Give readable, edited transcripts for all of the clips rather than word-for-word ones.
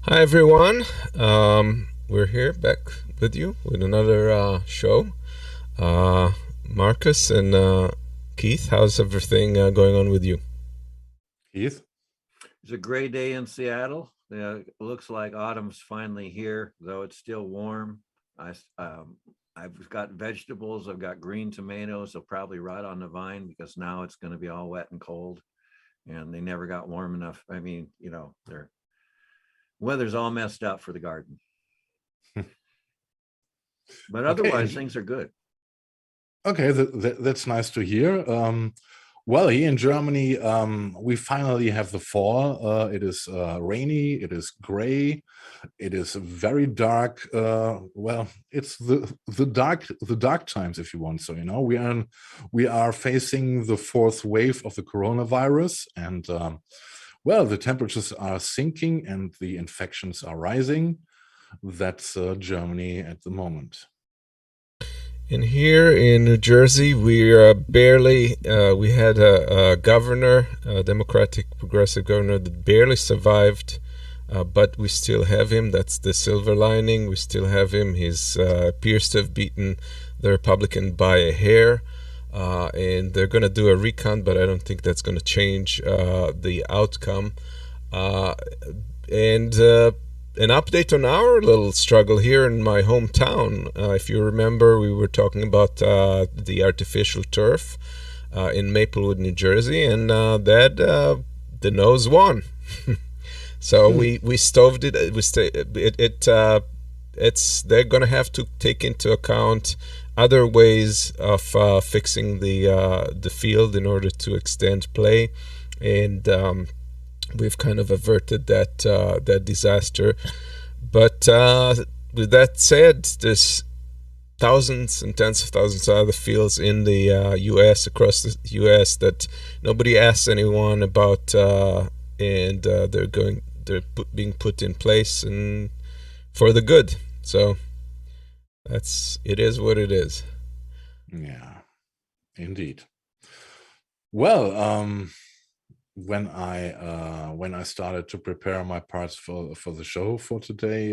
Hi everyone, we're here back with you with another show. Marcus and Keith, how's everything going on with you? Keith? It's a gray day in Seattle. It looks like autumn's finally here, though it's still warm. I've got vegetables. I've got green tomatoes. They'll probably rot on the vine because now it's going to be all wet and cold, and they never got warm enough. I mean, their weather's all messed up for the garden. But otherwise, things are good. Okay, that's nice to hear. Well, here in Germany, we finally have the fall. It is rainy, it is gray, it is very dark. Well, it's the dark times, if you want. So, we are facing the fourth wave of the coronavirus, and well, the temperatures are sinking and the infections are rising. That's Germany at the moment. And here in New Jersey, we we had a governor, a Democratic progressive governor that barely survived, but we still have him. That's the silver lining. We still have him. He appears to have beaten the Republican by a hair, and they're going to do a recount, but I don't think that's going to change the outcome. An update on our little struggle here in my hometown. If you remember, we were talking about the artificial turf in Maplewood, New Jersey, and the nose won. So we stoved it. They're going to have to take into account other ways of fixing the field in order to extend play, and we've kind of averted that disaster. But with that said, there's thousands and tens of thousands of other fields in the U.S., across the U.S., that nobody asks anyone about, and they're being put in place and for the good. So it is what it is. Yeah, indeed. Well, when I started to prepare my parts for the show for today,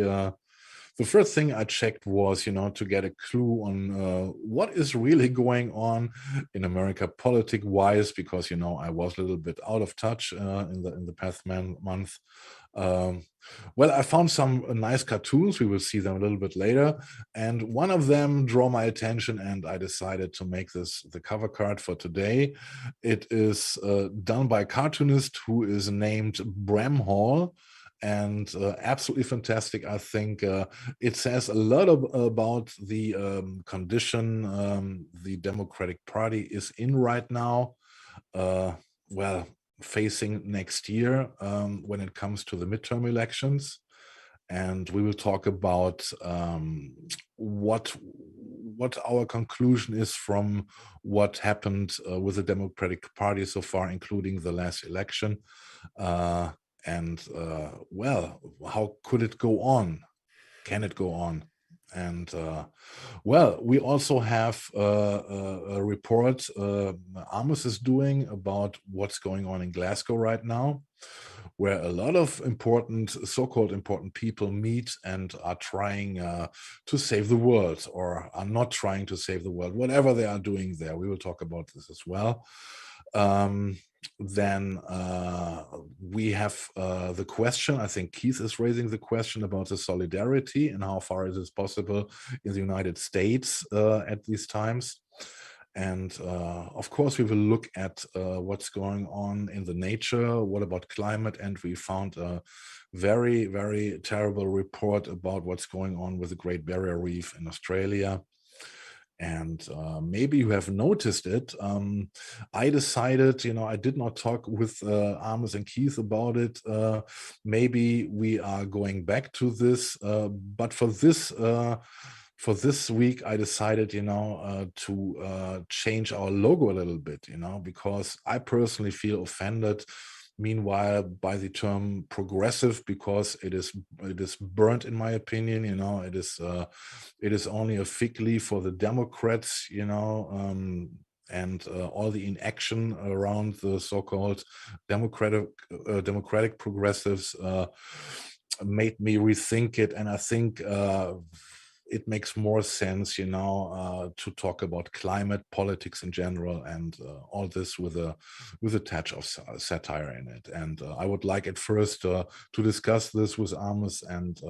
the first thing I checked was, to get a clue on what is really going on in America politic-wise, because I was a little bit out of touch in the past month. Well, I found some nice cartoons. We will see them a little bit later, and one of them drew my attention, and I decided to make this the cover card for today. It is done by a cartoonist who is named Bram Hall, and absolutely fantastic. I think it says a lot about the condition the Democratic Party is in right now. Well, facing next year when it comes to the midterm elections, and we will talk about what our conclusion is from what happened with the Democratic Party so far, including the last election, and well, how could it go on? Can it go on? And well, we also have a report Amos is doing about what's going on in Glasgow right now, where a lot of important, so-called important people meet and are trying to save the world, or are not trying to save the world, whatever they are doing there. We will talk about this as well. Then we have the question, I think Keith is raising the question about the solidarity and how far it is possible in the United States at these times. And of course, we will look at what's going on in the nature. What about climate? And we found a very, very terrible report about what's going on with the Great Barrier Reef in Australia. And maybe you have noticed it. I decided, I did not talk with Amos and Keith about it. Maybe we are going back to this, but for this week, I decided, to change our logo a little bit, because I personally feel offended, meanwhile, by the term progressive, because it is burnt, in my opinion. It is only a fig leaf for the Democrats, and all the inaction around the so-called democratic progressives made me rethink it, and I think it makes more sense, to talk about climate politics in general, and all this with a touch of satire in it. And I would like at first to discuss this with Amos and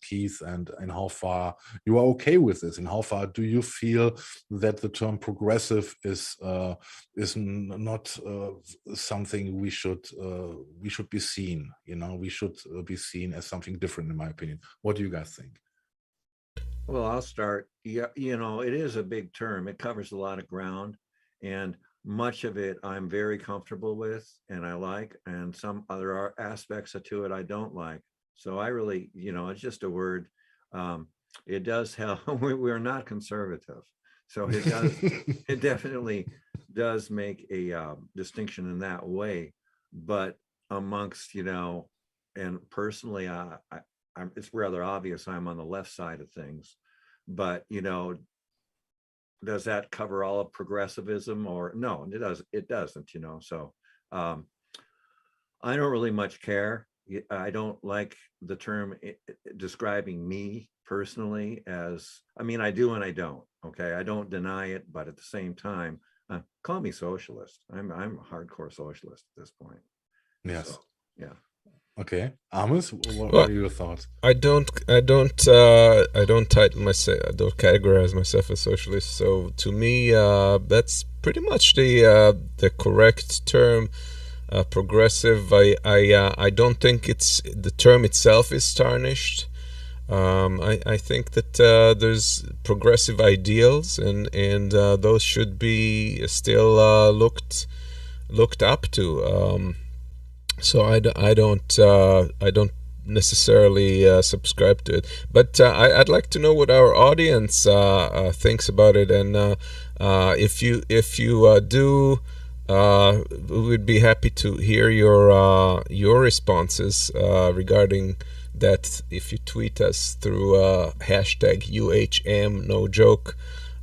Keith, and how far you are okay with this, and how far do you feel that the term progressive is not something we should be seen. We should be seen as something different, in my opinion. What do you guys think? Well, I'll start. Yeah, it is a big term. It covers a lot of ground, and much of it I'm very comfortable with and I like, and some other aspects to it I don't like. So I really, it's just a word. It does help. We're not conservative, so it does. It definitely does make a distinction in that way. But amongst, and personally, it's rather obvious I'm on the left side of things, but does that cover all of progressivism? Or no, it doesn't. So I don't really much care. I don't like the term describing me personally as, I do and I don't. Okay, I don't deny it, but at the same time, call me socialist. I'm a hardcore socialist at this point. Yes. So, yeah. Okay, Amos, what are your thoughts? I don't title myself, I don't categorize myself as socialist. So to me, that's pretty much the correct term. Progressive. I don't think the term itself is tarnished. I think that there's progressive ideals, and those should be still looked up to. So I don't necessarily subscribe to it, but I'd like to know what our audience thinks about it, and if you do, we'd be happy to hear your responses regarding that. If you tweet us through hashtag UHM no joke,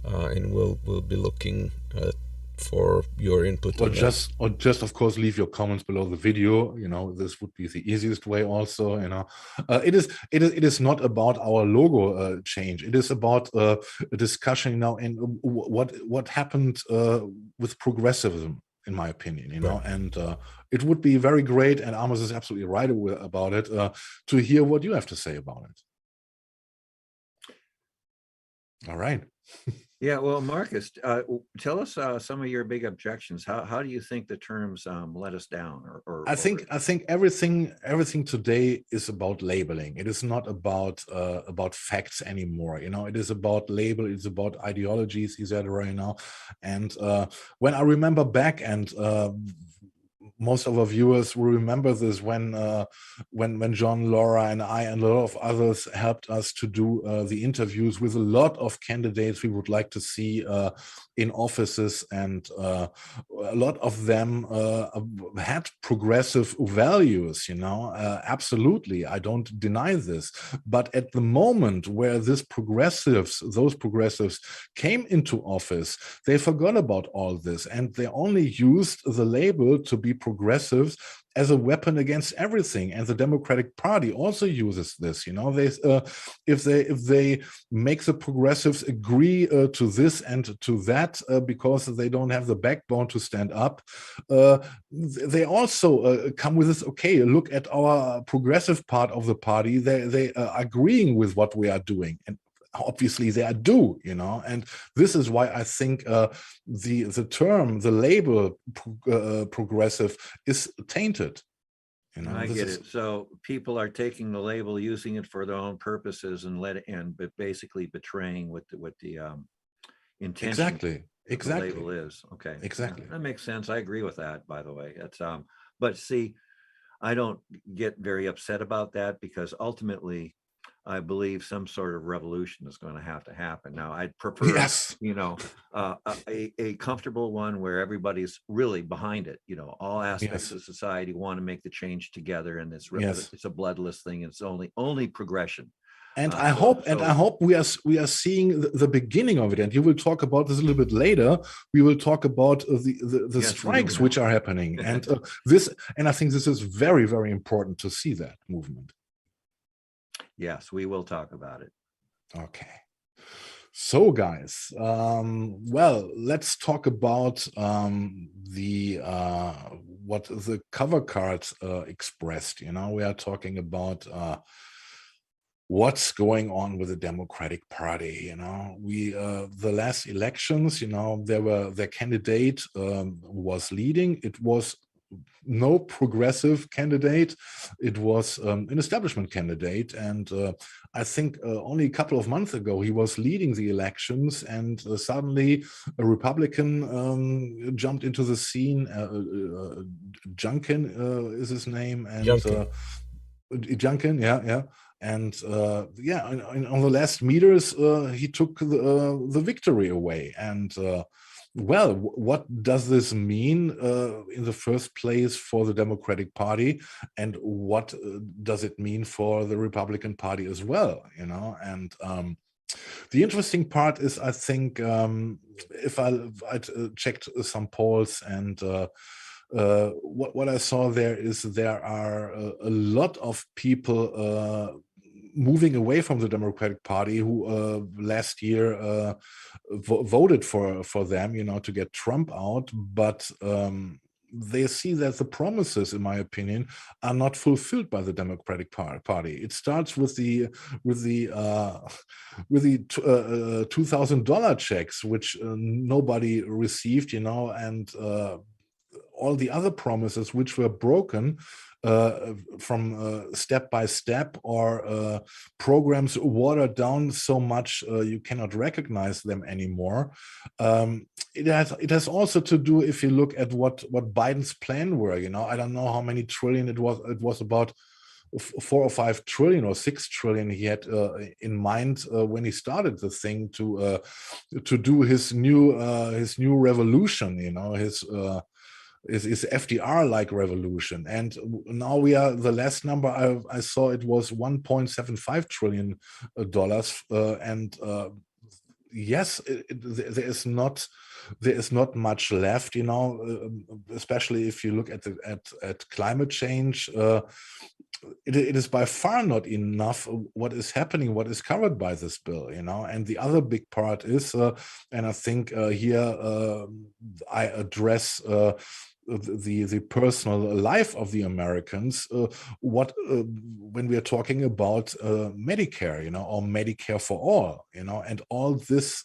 and we'll be looking for your input. Or just of course leave your comments below the video. This would be the easiest way also. It is not about our logo change. It is about a discussion now, and what happened with progressivism, in my opinion. Right. And it would be very great, and Amos is absolutely right about it, to hear what you have to say about it. All right. Yeah, well, Marcus, tell us some of your big objections. How do you think the terms let us down? I think everything today is about labeling. It is not about facts anymore. It is about label. It's about ideologies, etc. And when I remember back, and most of our viewers will remember this, when John, Laura, and I, and a lot of others helped us to do the interviews with a lot of candidates we would like to see in offices, and a lot of them had progressive values, absolutely. I don't deny this. But at the moment where those progressives came into office, they forgot about all this, and they only used the label to be progressives as a weapon against everything. And the Democratic Party also uses this. If they make the progressives agree to this and to that because they don't have the backbone to stand up, they also come with this. Okay, look at our progressive part of the party. They are agreeing with what we are doing, and obviously they do, and this is why I think the term, the label progressive is tainted. I get it. So people are taking the label, using it for their own purposes, and but basically betraying what the intention of the label is. Okay, exactly. That makes sense. I agree with that, by the way. That's but see, I don't get very upset about that, because ultimately I believe some sort of revolution is going to happen. Now, I'd prefer, a comfortable one where everybody's really behind it. All aspects of society want to make the change together, and it's a bloodless thing. It's only progression. And I hope we are seeing the beginning of it. And you will talk about this a little bit later. We will talk about the strikes which are happening, and I think this is very, very important to see that movement. Yes, we will talk about it. Okay. So, guys, well, let's talk about what the cover card expressed. We are talking about what's going on with the Democratic Party. The last elections, their candidate was leading. It was no progressive candidate. It was an establishment candidate, and I think only a couple of months ago he was leading the elections, and suddenly a Republican jumped into the scene. Junkin is his name, and Junkin, yeah. And on the last meters, he took the victory away. And well, what does this mean in the first place for the Democratic Party, and what does it mean for the Republican Party as well? And the interesting part is, I think, if I checked some polls, and what I saw there is there are a lot of people moving away from the Democratic Party who last year voted for them, to get Trump out, but they see that the promises, in my opinion, are not fulfilled by the Democratic Party. It starts with the $2,000 checks, which nobody received, and all the other promises which were broken from step by step, or programs watered down so much you cannot recognize them anymore. It has also to do, if you look at what Biden's plan were. I don't know how many trillion it was. It was about 4 or 5 trillion or 6 trillion he had in mind when he started the thing to do his new revolution. Is FDR-like revolution. And now we are, the last number I saw, it was $1.75 trillion, and yes, there is not much left, especially if you look at climate change. It is by far not enough what is happening, what is covered by this bill, and the other big part is, and I think here I address the personal life of the Americans, when we are talking about Medicare, or Medicare for all, and all this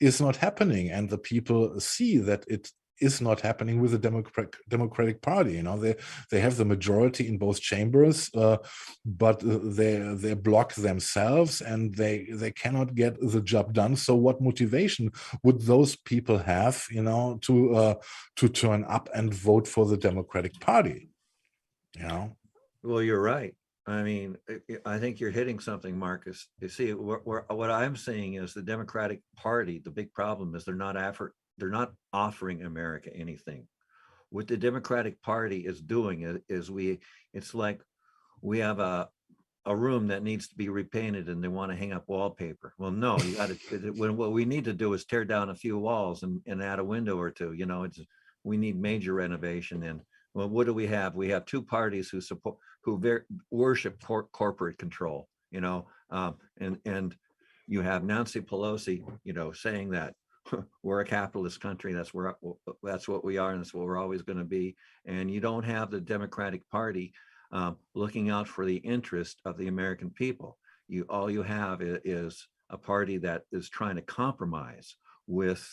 is not happening, and the people see that it is not happening with the Democratic Party. They have the majority in both chambers, but they block themselves, and they cannot get the job done. So what motivation would those people have, to turn up and vote for the Democratic Party? Well, you're right. I mean, I think you're hitting something, Marcus. You see, what I'm saying is the Democratic Party. The big problem is they're not offering America anything. What the Democratic Party is doing is it's like we have a room that needs to be repainted and they want to hang up wallpaper. Well, no, you got to, what we need to do is tear down a few walls and add a window or two. You know, we need major renovation. And well, what do we have? We have two parties who support, worship corporate control, you know, and you have Nancy Pelosi, you know, saying that we're a capitalist country. That's what we are, and that's what we're always going to be. And you don't have the Democratic Party looking out for the interest of the American people. All you have is a party that is trying to compromise with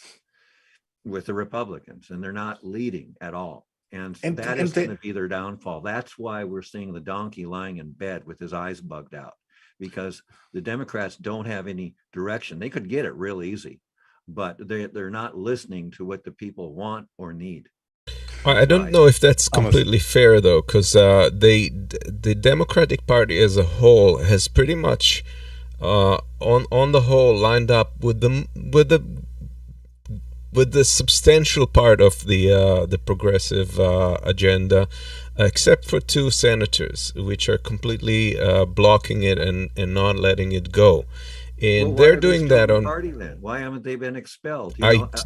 the Republicans, and they're not leading at all. And that is going to be their downfall. That's why we're seeing the donkey lying in bed with his eyes bugged out, because the Democrats don't have any direction. They could get it real easy, but they're not listening to what the people want or need. I don't know if that's completely fair, though, because the Democratic Party as a whole has pretty much, on the whole, lined up with the substantial part of the progressive agenda, except for two senators, which are completely blocking it and not letting it go. And they're doing that on party then. Why haven't they been expelled?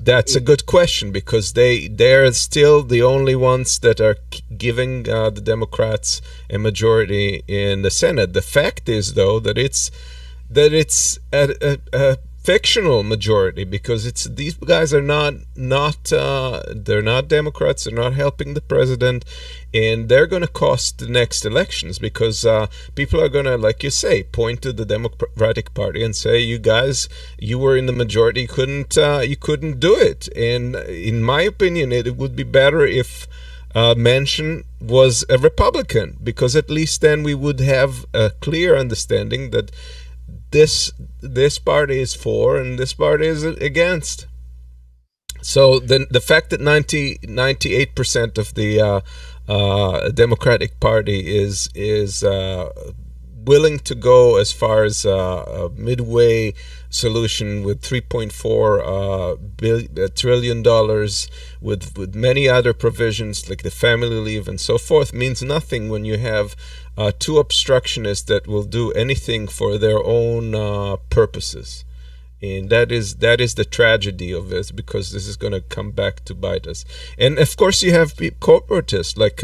That's a good question, because they're still the only ones that are giving the Democrats a majority in the Senate. The fact is, though, that it's a fictional majority, because these guys are not they're not Democrats. They're not helping the president, and they're going to cost the next elections, because people are going to, like you say, point to the Democratic Party and say, you guys, you were in the majority, you couldn't do it. And in my opinion, it would be better if Manchin was a Republican, because at least then we would have a clear understanding that this party is for and this party is against. So the fact that 98% of the Democratic Party is willing to go as far as a midway solution with $3.4 trillion with many other provisions like the family leave and so forth means nothing when you have two obstructionists that will do anything for their own purposes. And that is the tragedy of this, because this is going to come back to bite us. And of course you have corporatists like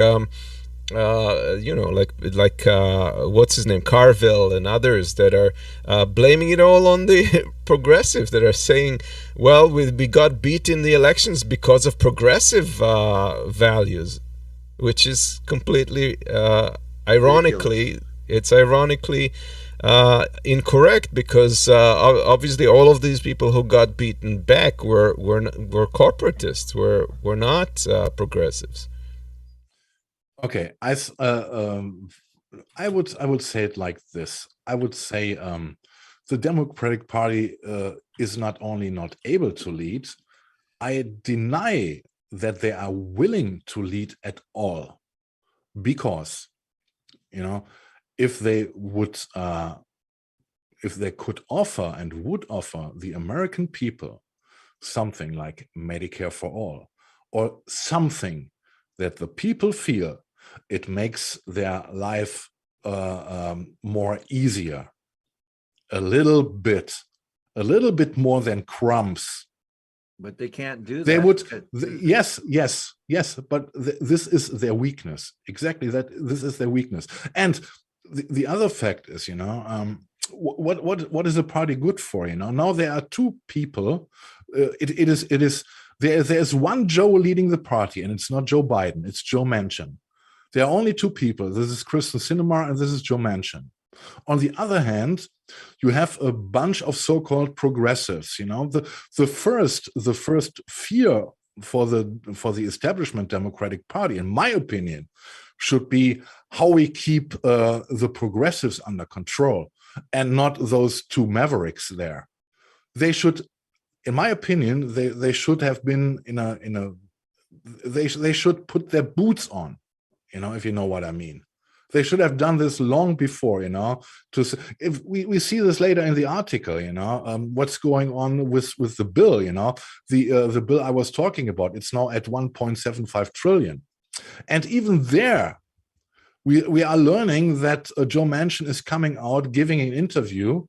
what's his name, Carville and others that are blaming it all on the progressives, that are saying, well, we got beat in the elections because of progressive values, which is completely ironically incorrect, because obviously all of these people who got beaten back were corporatists, were not progressives. Okay, I would say it like this. I would say the Democratic Party is not only not able to lead, I deny that they are willing to lead at all, because, you know, if they could offer and would offer the American people something like Medicare for all, or something that the people feel it makes their life more easier, a little bit more than crumbs. But they can't do that. They would, yes, but this is their weakness. Exactly that. This is their weakness. And the other fact is, you know, what is a party good for? You know, now there are two people. There's one Joe leading the party, and it's not Joe Biden. It's Joe Manchin. There are only two people. This is Kristen Sinema and this is Joe Manchin. On the other hand, you have a bunch of so-called progressives. You know, the first fear for the establishment Democratic Party, in my opinion, should be how we keep the progressives under control, and not those two mavericks there. They should, in my opinion, they should have been they should put their boots on. You know, if you know what I mean. They should have done this long before, you know. If we see this later in the article, you know, what's going on with the bill, you know, the bill I was talking about. It's now at 1.75 trillion, and even there, we are learning that Joe Manchin is coming out giving an interview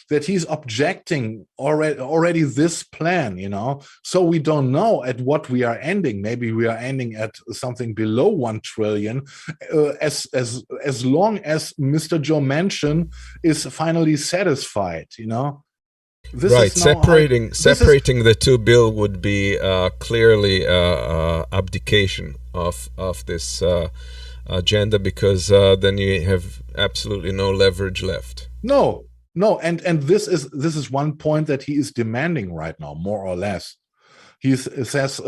that he's objecting already this plan, you know. So we don't know at what we are ending. Maybe we are ending at something below 1 trillion, as long as Mr. Joe Manchin is finally satisfied, you know. This right, separating the two bill would be clearly abdication of this agenda, because then you have absolutely no leverage left. No, and this is one point that he is demanding right now, more or less. He says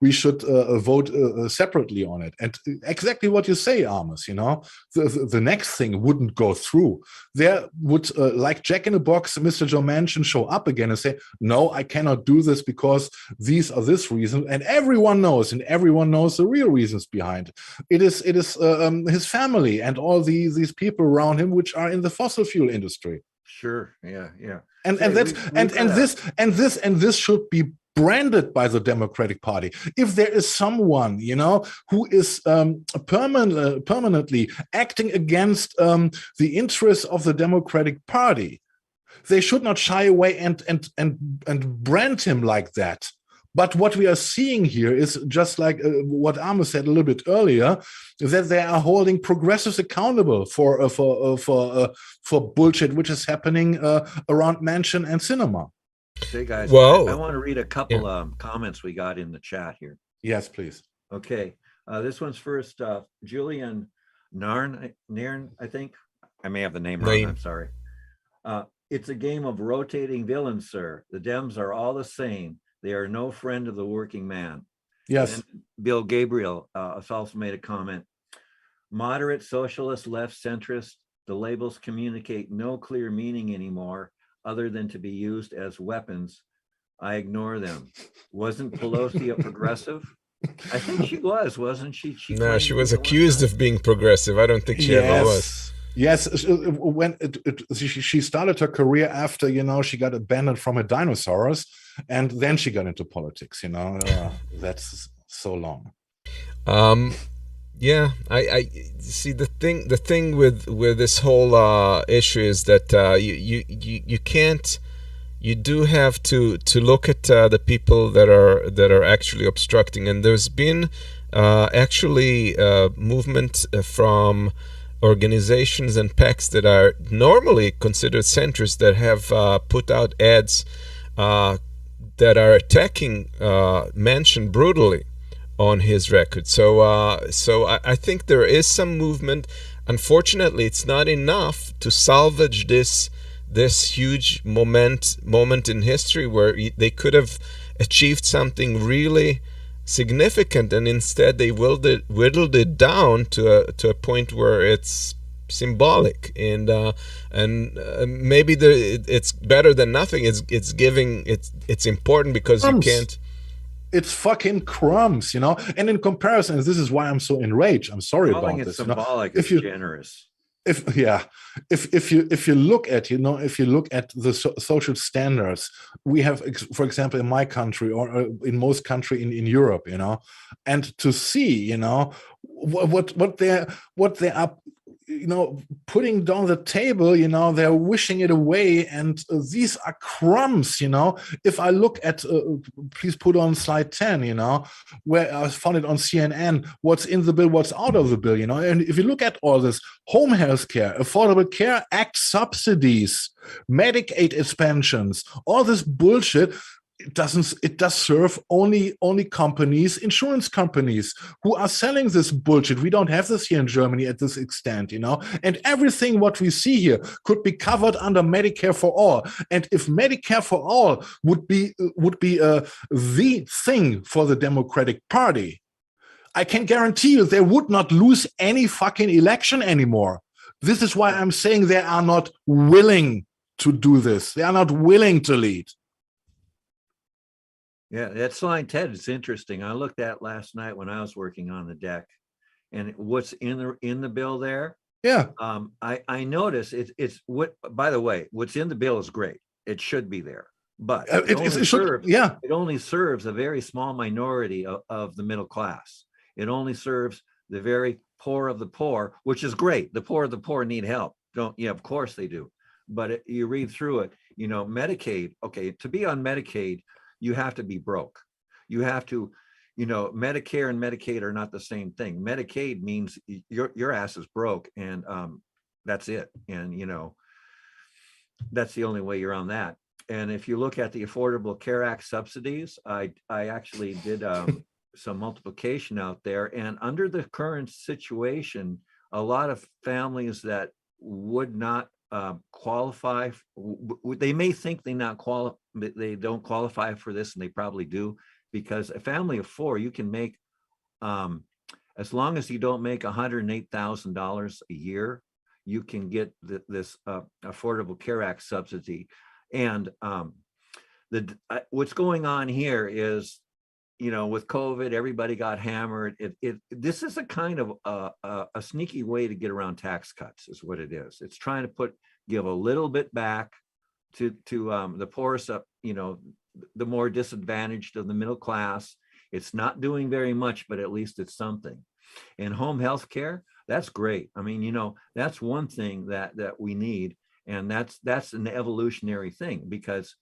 we should vote separately on it, and exactly what you say, Amos. You know, the next thing wouldn't go through. There would, like Jack in a Box, Mr. Joe Manchin show up again and say, "No, I cannot do this because these are this reason," and everyone knows the real reasons behind it. It is his family and all these people around him, which are in the fossil fuel industry. Sure. Yeah. And this should be branded by the Democratic Party. If there is someone, you know, who is permanently acting against the interests of the Democratic Party, they should not shy away and brand him like that. But what we are seeing here is just like what Amos said a little bit earlier, that they are holding progressives accountable for bullshit which is happening around Manchin and Sinema. Hey guys, well, I want to read a couple comments we got in the chat here. Yes, please. Okay, this one's first. Julian Nairn, I think. I may have the name wrong. I'm sorry. It's a game of rotating villains, sir. The Dems are all the same. They are no friend of the working man. Yes. And Bill Gabriel has also made a comment. Moderate, socialist, left, centrist. The labels communicate no clear meaning anymore, other than to be used as weapons. I ignore them. Wasn't Pelosi a progressive? I think she was, wasn't she? No, she was accused of being progressive. I don't think she ever was. Yes, when she started her career after, you know, she got abandoned from her dinosaurs, and then she got into politics, you know. That's so long. Yeah, I see the thing with this whole issue is that you can't. You do have to look at the people that are actually obstructing, and there's been actually movement from organizations and PACs that are normally considered centrist that have put out ads that are attacking Manchin brutally on his record. So I think there is some movement. Unfortunately, it's not enough to salvage this huge moment in history where they could have achieved something really significant, and instead they whittled it down to a point where it's symbolic, and maybe it's better than nothing. It's important because you can't. It's fucking crumbs, you know. And in comparison, this is why I'm so enraged. I'm sorry about this. Symbolic, you know? Is generous. If you look at the social standards we have, for example, in my country or in most country in Europe, you know, and to see, you know, what they are, you know, putting down the table, you know, they're wishing it away, and these are crumbs, you know. If I look at, please put on slide 10, you know, where I found it on CNN, what's in the bill, what's out of the bill, you know. And if you look at all this, home health care, Affordable Care Act subsidies, Medicaid expansions, all this bullshit, it does serve only companies, insurance companies, who are selling this bullshit. We don't have this here in Germany at this extent, you know. And everything what we see here could be covered under Medicare for all. And if Medicare for all would be the thing for the Democratic Party, I can guarantee you they would not lose any fucking election anymore. This is why I'm saying they are not willing to do this. They are not willing to lead. Yeah, that's slide 10. It's interesting. I looked at last night when I was working on the deck, and what's in the bill there Yeah. I notice it's what. By the way, what's in the bill is great. It should be there, but It should. Yeah. it only serves a very small minority of the middle class. It only serves the very poor of the poor, which is great. The poor of the poor need help. Don't yeah, of course they do. But you read through it, Medicaid. Okay, to be on Medicaid, you have to be broke. You have to, Medicare and Medicaid are not the same thing. Medicaid means your ass is broke, and that's it. And that's the only way you're on that. And if you look at the Affordable Care Act subsidies, I actually did some multiplication out there, and under the current situation, a lot of families that would not qualify, they may think they don't qualify for this, and they probably do, because a family of four, you can make, as long as you don't make $108,000 a year, you can get this Affordable Care Act subsidy. And what's going on here is, with COVID, everybody got hammered. This is a kind of a sneaky way to get around tax cuts, is what it is. It's trying to give a little bit back to the poorest, the more disadvantaged of the middle class. It's not doing very much, but at least it's something. And home health care, that's great. I mean, that's one thing that we need, and that's an evolutionary thing, because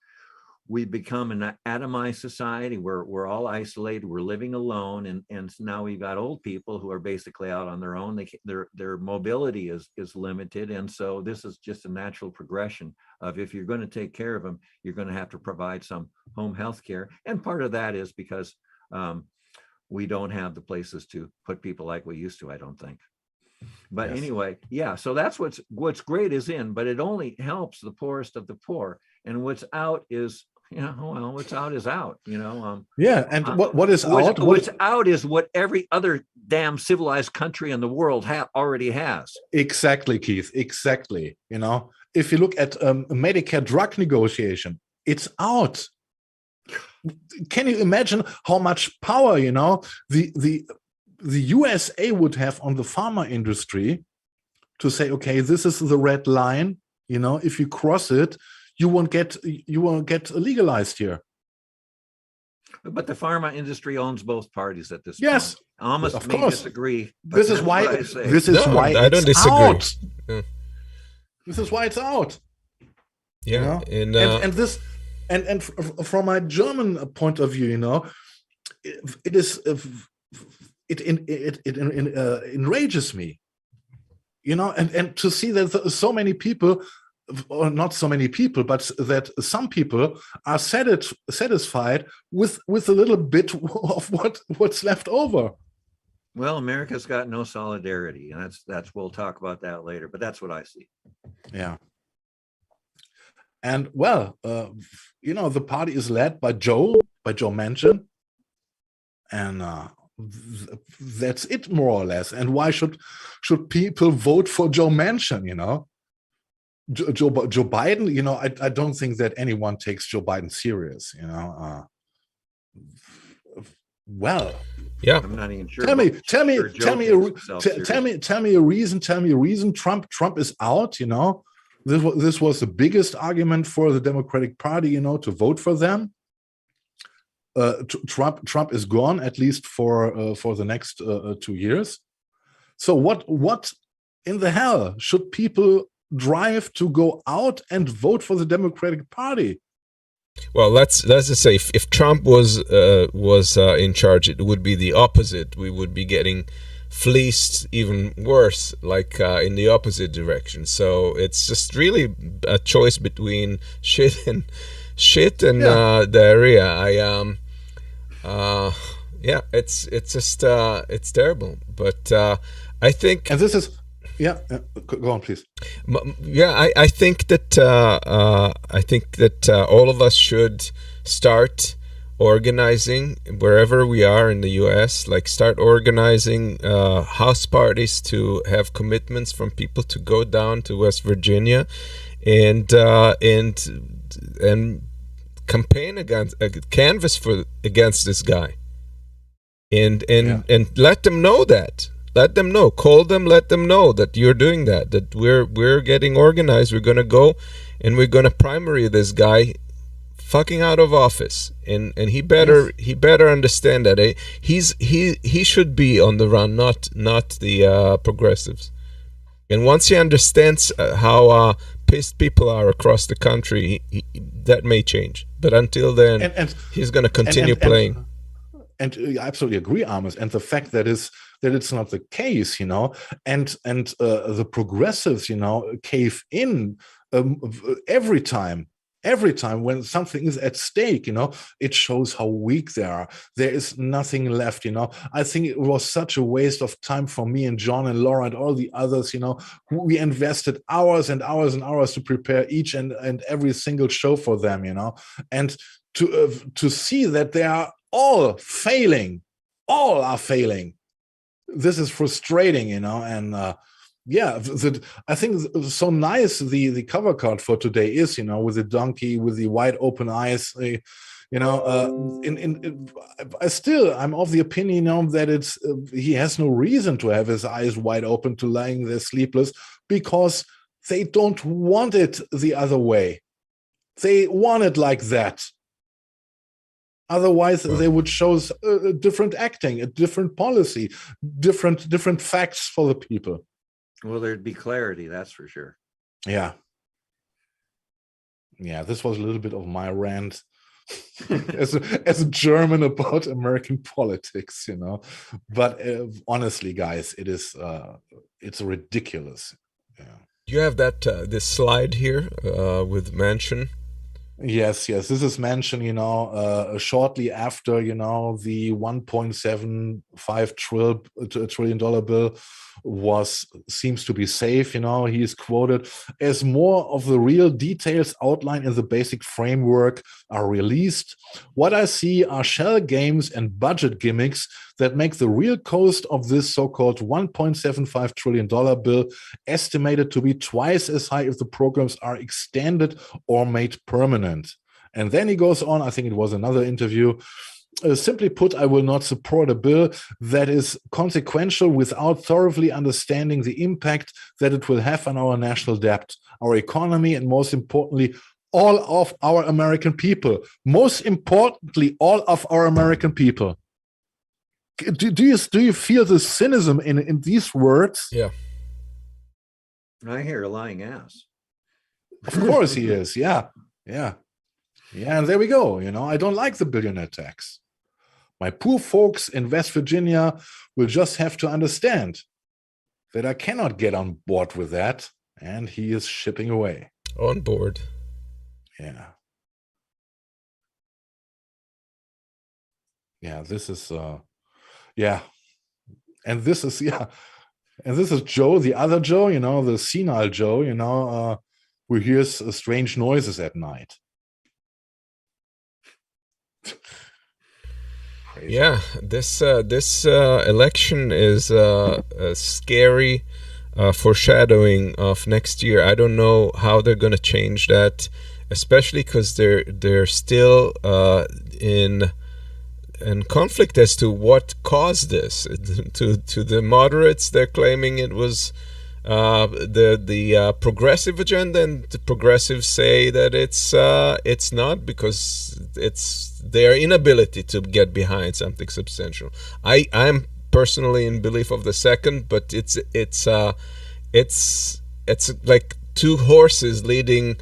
we become an atomized society. We're all isolated. We're living alone, and now we've got old people who are basically out on their own. Their mobility is limited, and so this is just a natural progression of, if you're going to take care of them, you're going to have to provide some home health care. And part of that is because we don't have the places to put people like we used to, I don't think. But yes. Anyway, yeah. So that's what's great is in, but it only helps the poorest of the poor, and what's out is. What's out is out, Yeah, and what is out? What's out is what every other damn civilized country in the world already has. Exactly, Keith. Exactly. If you look at Medicare drug negotiation, it's out. Can you imagine how much power, the USA would have on the pharma industry to say, okay, this is the red line. If you cross it, you won't get legalized here. But the pharma industry owns both parties at this yes, point. I almost may disagree. This is why. This is why I don't disagree. Out. Yeah. This is why it's out. Yeah, and this, and from my German point of view, it is it enrages me, and to see that so many people. Or not so many people, but that some people are satisfied with a little bit of what's left over. Well, America's got no solidarity, and that's we'll talk about that later. But that's what I see. Yeah. And the party is led by Joe Manchin, and that's it more or less. And why should people vote for Joe Manchin? Joe Biden, I don't think that anyone takes Joe Biden serious, well, yeah, I'm not even sure. Tell me a reason. Trump is out. This was the biggest argument for the Democratic Party, to vote for them. Trump is gone, at least for the next 2 years. So what in the hell should people drive to go out and vote for the Democratic Party? Well, let's just say if Trump was in charge, it would be the opposite. We would be getting fleeced even worse, like in the opposite direction. So it's just really a choice between shit and diarrhea. It's just it's terrible. But I think, and this is. Yeah, go on, please. Yeah, I think that all of us should start organizing wherever we are in the U.S. Like, start organizing house parties to have commitments from people to go down to West Virginia, and campaign against this guy, and let them know that. Let them know. Call them. Let them know that you're doing that. That we're getting organized. We're gonna go, and we're gonna primary this guy, fucking out of office. And he better understand that. He should be on the run, not the progressives. And once he understands how pissed people are across the country, that may change. But until then, he's going to continue playing. And I absolutely agree, Amos. And the fact that it's not the case, you know, and the progressives, you know, cave in every time when something is at stake, you know, it shows how weak they are. There is nothing left, you know. I think it was such a waste of time for me and John and Laura and all the others, you know, who we invested hours and hours and hours to prepare each and every single show for them, you know, and to see that they are all failing. This is frustrating, you know, and yeah, I think so nice the cover card for today is, you know, with the donkey with the wide open eyes, you know. I'm of the opinion, you know, that he has no reason to have his eyes wide open, to lying there sleepless, because they don't want it the other way. They want it like that. Otherwise, they would show different acting, a different policy, different facts for the people. Well, there'd be clarity, that's for sure. Yeah. This was a little bit of my rant as a German about American politics, you know. But honestly, guys, it's ridiculous. Yeah. You have that this slide here with Manchin. Yes. This is Manchin, you know, shortly after, you know, the $1.75 trillion bill seems to be safe. You know, he is quoted as more of the real details outlined in the basic framework are released. What I see are shell games and budget gimmicks that make the real cost of this so-called $1.75 trillion bill estimated to be twice as high if the programs are extended or made permanent. And then he goes on, I think it was another interview, simply put, I will not support a bill that is consequential without thoroughly understanding the impact that it will have on our national debt, our economy, and most importantly, all of our American people. Most importantly, all of our American people. Do you feel the cynicism in these words? Yeah. I hear a lying ass. Of course he is. Yeah. And there we go. You know, I don't like the billionaire tax. My poor folks in West Virginia will just have to understand that I cannot get on board with that. And he is shipping away. On board. Yeah. This is and this is Joe, the other Joe, you know, the senile Joe, you know, who hears strange noises at night. Crazy. Yeah, this election is a scary foreshadowing of next year. I don't know how they're going to change that, especially because they're still in conflict as to what caused this. To the moderates, they're claiming it was the progressive agenda, and the progressives say that it's not, because it's their inability to get behind something substantial. I'm personally in belief of the second, but it's like two horses leading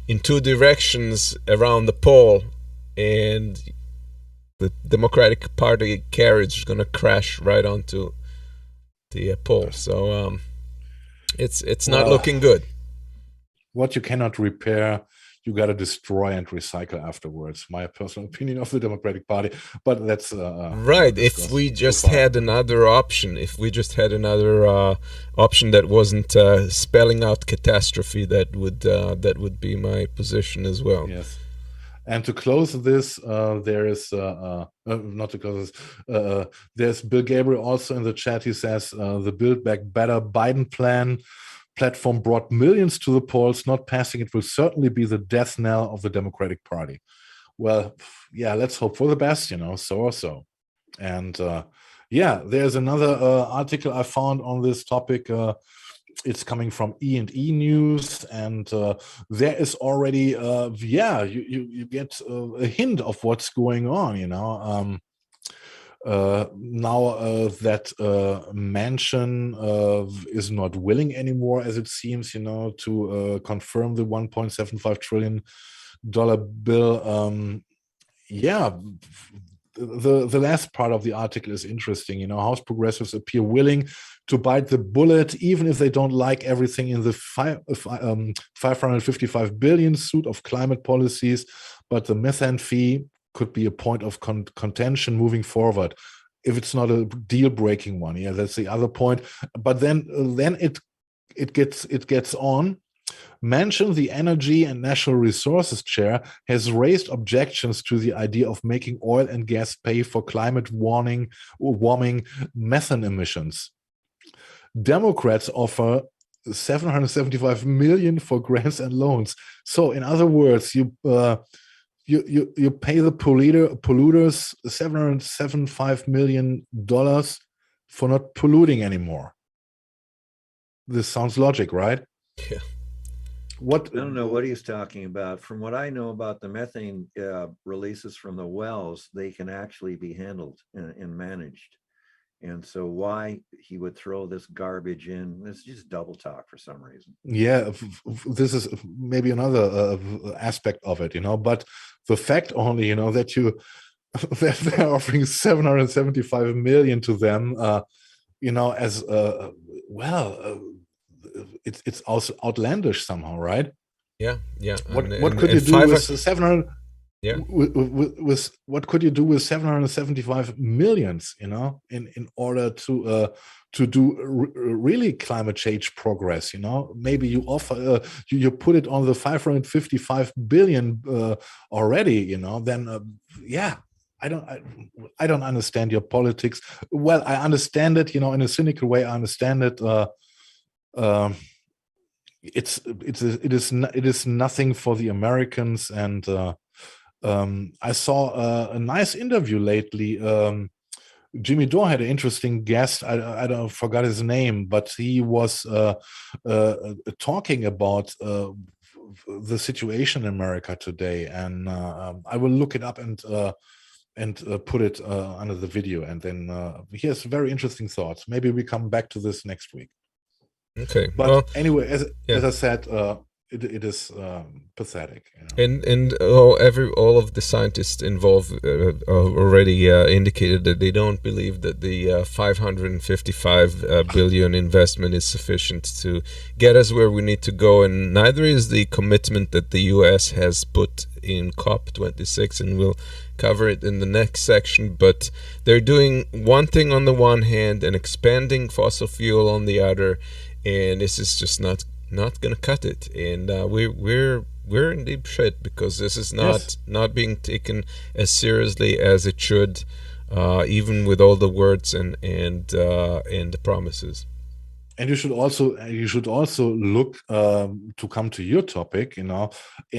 in two directions around the pole, and the Democratic Party carriage is going to crash right onto the pole. So it's not looking good. What you cannot repair, you got to destroy and recycle afterwards. My personal opinion of the Democratic Party, but that's right. If we just had another option, option that wasn't spelling out catastrophe, that would be my position as well. Yes. And to close this, there is not to close this. There's Bill Gabriel also in the chat. He says the Build Back Better Biden platform brought millions to the polls. Not passing it will certainly be the death knell of the Democratic Party. Well, yeah, let's hope for the best, you know, so or so. And Yeah, there's another article I found on this topic. It's coming from E&E News, and there is already, you get a hint of what's going on, now that Manchin is not willing anymore, as it seems, to confirm the $1.75 trillion bill. The last part of the article is interesting. House progressives appear willing to bite the bullet, even if they don't like everything in the 555 billion suit of climate policies. But the methane fee could be a point of contention moving forward, if it's not a deal-breaking one. Yeah, that's the other point. But then it gets on. Manchin, the Energy and Natural Resources Chair, has raised objections to the idea of making oil and gas pay for climate warming methane emissions. Democrats offer 775 million for grants and loans. So, in other words, you pay the polluters $775 million for not polluting anymore. This sounds logic, right? Yeah. I don't know what he's talking about. From what I know about the methane releases from the wells, they can actually be handled and managed. And so why he would throw this garbage in, it's just double talk for some reason. Yeah, this is maybe another aspect of it, but the fact only, that they're offering 775 million to them, as it's also outlandish somehow, right? Yeah. What could you do with 700? Yeah. With what could you do with 775 millions? In order to do really climate change progress. Maybe you offer you put it on the 555 billion already. Then I don't understand your politics. Well, I understand it. In a cynical way, I understand it. It is nothing for the Americans, and I saw a nice interview lately. Jimmy Dore had an interesting guest. I forgot his name, but he was talking about the situation in America today, and I will look it up and put it under the video, and then he has very interesting thoughts. Maybe we come back to this next week. Okay. But anyway, as I said, it is pathetic. And all of the scientists involved already indicated that they don't believe that the 555 billion investment is sufficient to get us where we need to go, and neither is the commitment that the U.S. has put in COP26, and we'll cover it in the next section. But they're doing one thing on the one hand and expanding fossil fuel on the other, and this is just not gonna cut it, and we're in deep shit because this is not being taken as seriously as it should, even with all the words and the promises. And you should also look to come to your topic, in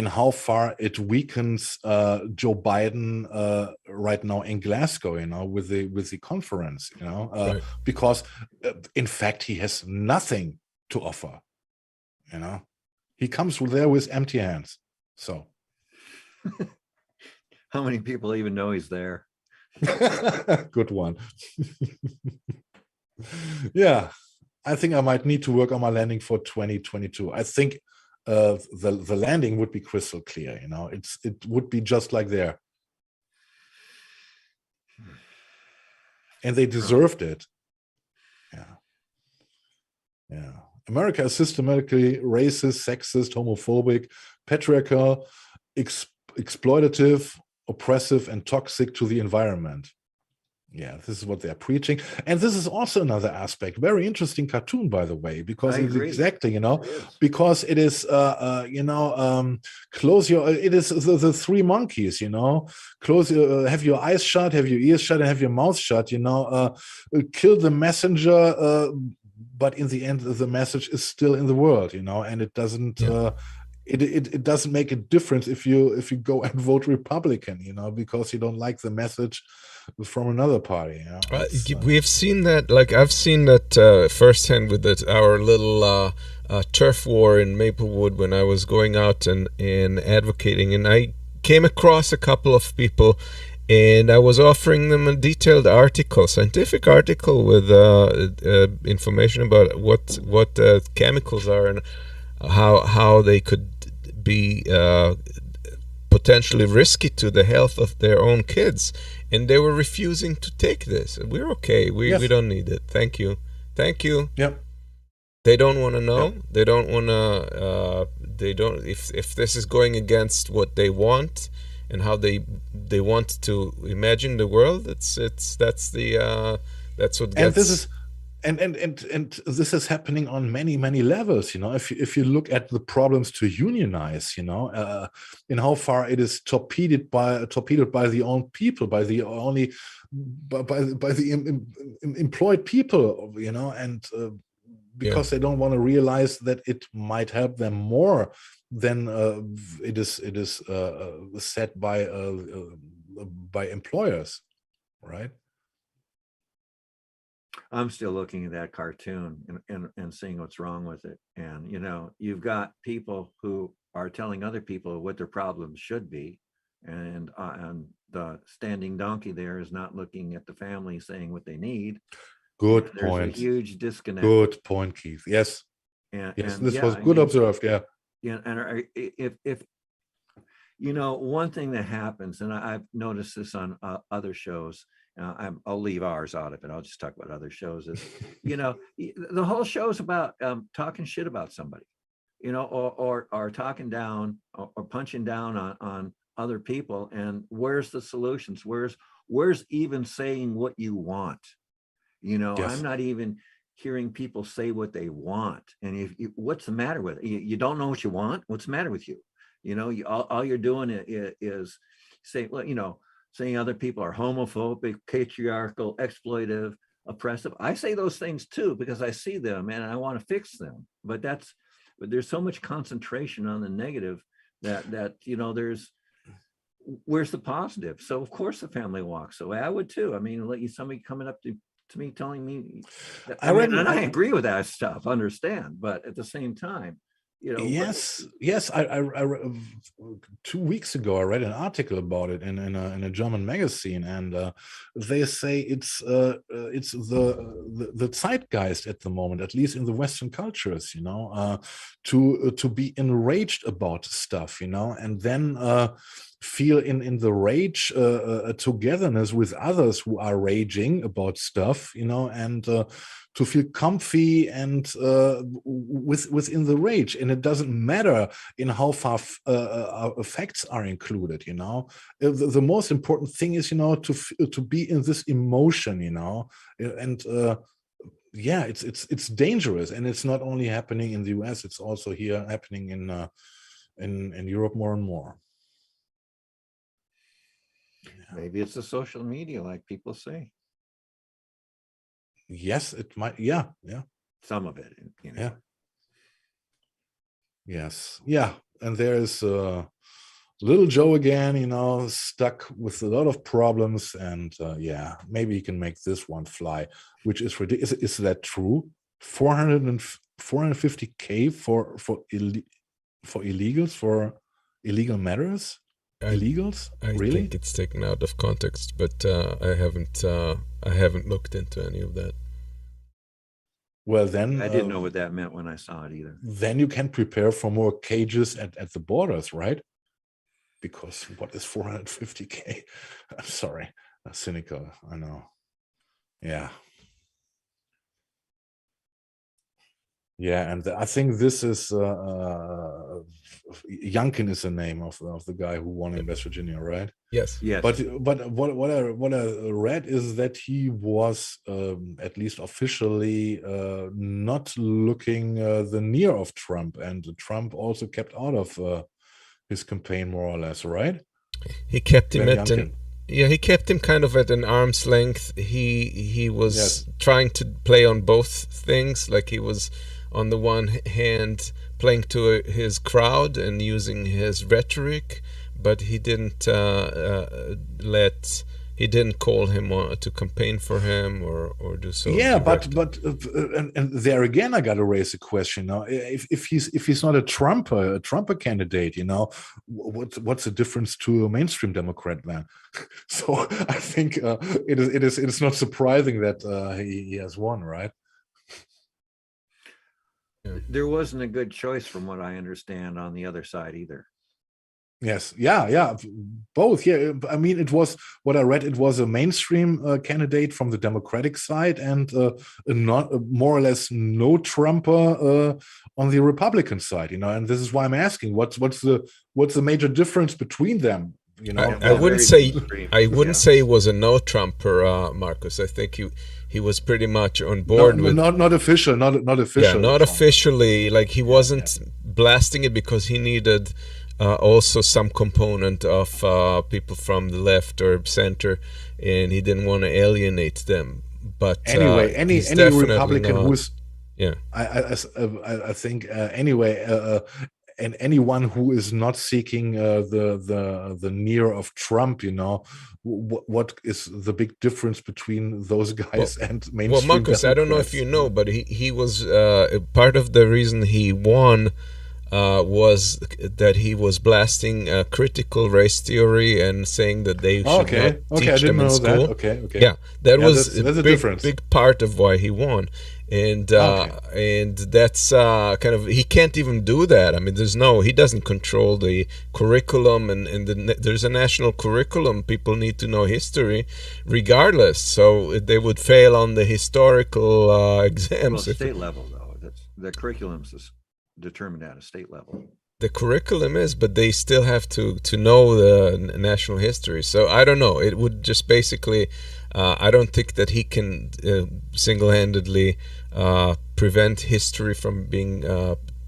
how far it weakens Joe Biden right now in Glasgow, with the conference, Right. because in fact he has nothing to offer. He comes there with empty hands. So, how many people even know he's there? Good one. Yeah, I think I might need to work on my landing for 2022. I think the landing would be crystal clear. It would be just like there, and they deserved it. Yeah. America is systematically racist, sexist, homophobic, patriarchal, exploitative, oppressive, and toxic to the environment. Yeah, this is what they're preaching. And this is also another aspect. Very interesting cartoon, by the way, because it's exactly, because it is, close your, it is the three monkeys, close, have your eyes shut, have your ears shut, and have your mouth shut, kill the messenger, but in the end, the message is still in the world, and it doesn't it doesn't make a difference if you go and vote Republican, because you don't like the message from another party. We have seen that, like I've seen that firsthand with our little turf war in Maplewood when I was going out and advocating, and I came across a couple of people, and I was offering them a detailed scientific article with information about what chemicals are and how they could be potentially risky to the health of their own kids, and they were refusing to take this. We're okay. We don't need it. Thank you. Yep. They don't want to know. Yep. They don't want to. They don't. If this is going against what they want and how they want to imagine the world, that's what gets. And this is. And this is happening on many levels. If you look at the problems to unionize, in how far it is torpedoed by the own people, by the employed people, and because they don't want to realize that it might help them more than it is set by employers, right? I'm still looking at that cartoon and seeing what's wrong with it. And, you've got people who are telling other people what their problems should be. And the standing donkey there is not looking at the family saying what they need. Good There's point. A huge disconnect. Good point, Keith. Yes. And this was good observed. Yeah. Yeah. And if one thing that happens, and I've noticed this on other shows, I'll leave ours out of it. I'll just talk about other shows. Is the whole show's about talking shit about somebody, or talking down or punching down on other people. And where's the solutions? Where's even saying what you want? Yes. I'm not even hearing people say what they want. And what's the matter with it? You don't know what you want. What's the matter with you? All you're doing is saying, well, saying other people are homophobic, patriarchal, exploitive, oppressive. I say those things too, because I see them and I want to fix them. But there's so much concentration on the negative that where's the positive? So of course the family walks away. I would too. I mean, somebody coming up to me telling me that, I agree with that stuff, understand, but at the same time, Yes. I 2 weeks ago I read an article about it in a German magazine, and they say it's the zeitgeist at the moment, at least in the Western cultures, to be enraged about stuff, and then feel in the rage a togetherness with others who are raging about stuff, and to feel comfy and within the rage. And it doesn't matter in how far effects are included. The most important thing is to be in this emotion, and it's dangerous, and it's not only happening in the US, it's also here happening in Europe more and more. Maybe it's the social media, like people say. Yes, it might. Yeah. Some of it. Yeah. Yes. Yeah. And there's little Joe again, stuck with a lot of problems, and maybe he can make this one fly, which is ridiculous. Is that true? 450K for illegals, for illegal matters? Illegals? Really? I think it's taken out of context, but I haven't looked into any of that. Well, then I didn't know what that meant when I saw it either. Then you can prepare for more cages at the borders, right? Because what is 450K? I'm sorry, cynical. I know. Yeah. Yeah, and I think this is Youngkin is the name of the guy who won in West Virginia, right? Yes. But what I read is that he was at least officially not looking the near of Trump, and Trump also kept out of his campaign more or less, right? He kept him he kept him kind of at an arm's length. He was trying to play on both things, like he was on the one hand playing to his crowd and using his rhetoric, but he didn't he didn't call him to campaign for him or do so. Yeah, directly. but and there again, I got to raise the question now: if he's not a Trumper candidate, what's the difference to a mainstream Democrat then? So I think it is not surprising that he has won, right? There wasn't a good choice, from what I understand, on the other side either. Yes, yeah, both. Yeah, I mean, it was what I read. It was a mainstream candidate from the Democratic side, and not more or less no Trumper on the Republican side. And this is why I'm asking, what's the major difference between them? I wouldn't say it was a no Trumper, Marcus. I think he was pretty much on board with not official, not official. Yeah, not Trump. Officially. Like he wasn't blasting it because he needed. Also some component of people from the left or center, and he didn't want to alienate them. But anyway, any Republican who's I think anyway, and anyone who is not seeking the near of Trump, what is the big difference between those guys and mainstream? Well, Marcus, Democrats? I don't know if you know, but he was part of the reason he won. Was that he was blasting critical race theory and saying that they should not teach them in school. Okay. Yeah, that was that's a big part of why he won, and that's kind of, he can't even do that. I mean, he doesn't control the curriculum, and there's a national curriculum. People need to know history, regardless. So they would fail on the historical exams. Well, state level though, the curriculum's determined at a state level. The curriculum is, but they still have to know the national history. So I don't know. It would just basically, I don't think that he can single-handedly prevent history from being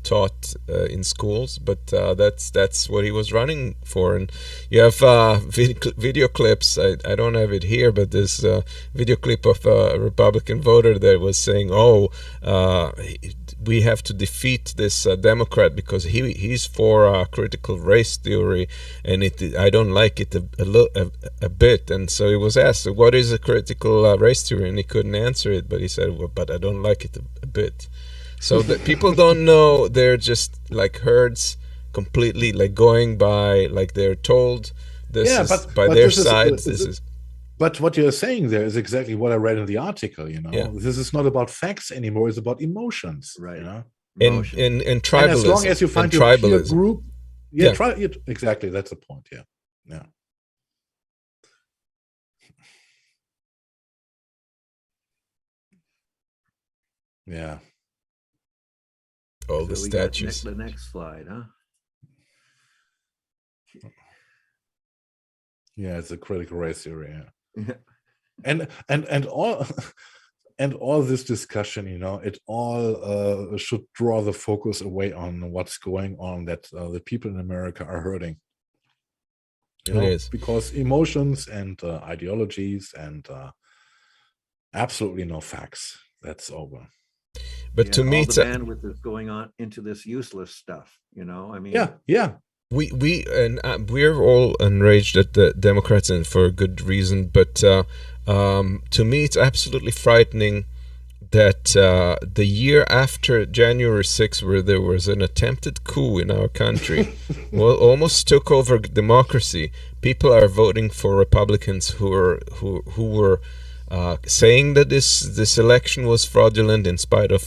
taught in schools, but that's what he was running for. And you have video clips. I don't have it here, but there's a video clip of a Republican voter that was saying, we have to defeat this Democrat because he's for critical race theory, and I don't like it a bit. And so he was asked, so what is a critical race theory? And he couldn't answer it, but he said, well, but I don't like it a bit. So that people don't know, they're just like herds, completely like going by, like they're told this is by their side. But what you're saying there is exactly what I read in the article. This is not about facts anymore; it's about emotions, right? And tribalism. And as long as you find your peer group, exactly, that's the point. Yeah. Yeah. All the statues. The next slide, huh? Yeah, it's a critical race theory. Yeah. and all this discussion, it all should draw the focus away on what's going on, that the people in America are hurting. It is because emotions and ideologies and absolutely no facts. That's over. But to me, the bandwidth is going on into this useless stuff. I mean, yeah. We're all enraged at the Democrats, and for a good reason. But to me, it's absolutely frightening that the year after January 6th, where there was an attempted coup in our country, almost took over democracy, people are voting for Republicans who were saying that this election was fraudulent in spite of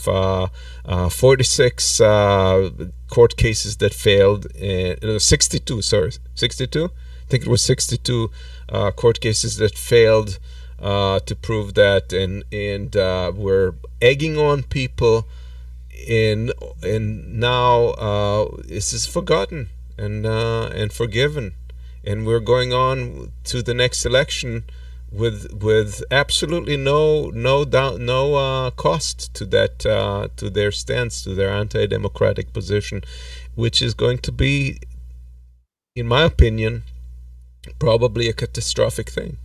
46 court cases that failed. 62, sorry, 62? I think it was 62 court cases that failed to prove that, and we're egging on people, and now this is forgotten and forgiven, and we're going on to the next election with absolutely no cost to that, to their stance, to their anti-democratic position, which is going to be, in my opinion, probably a catastrophic thing.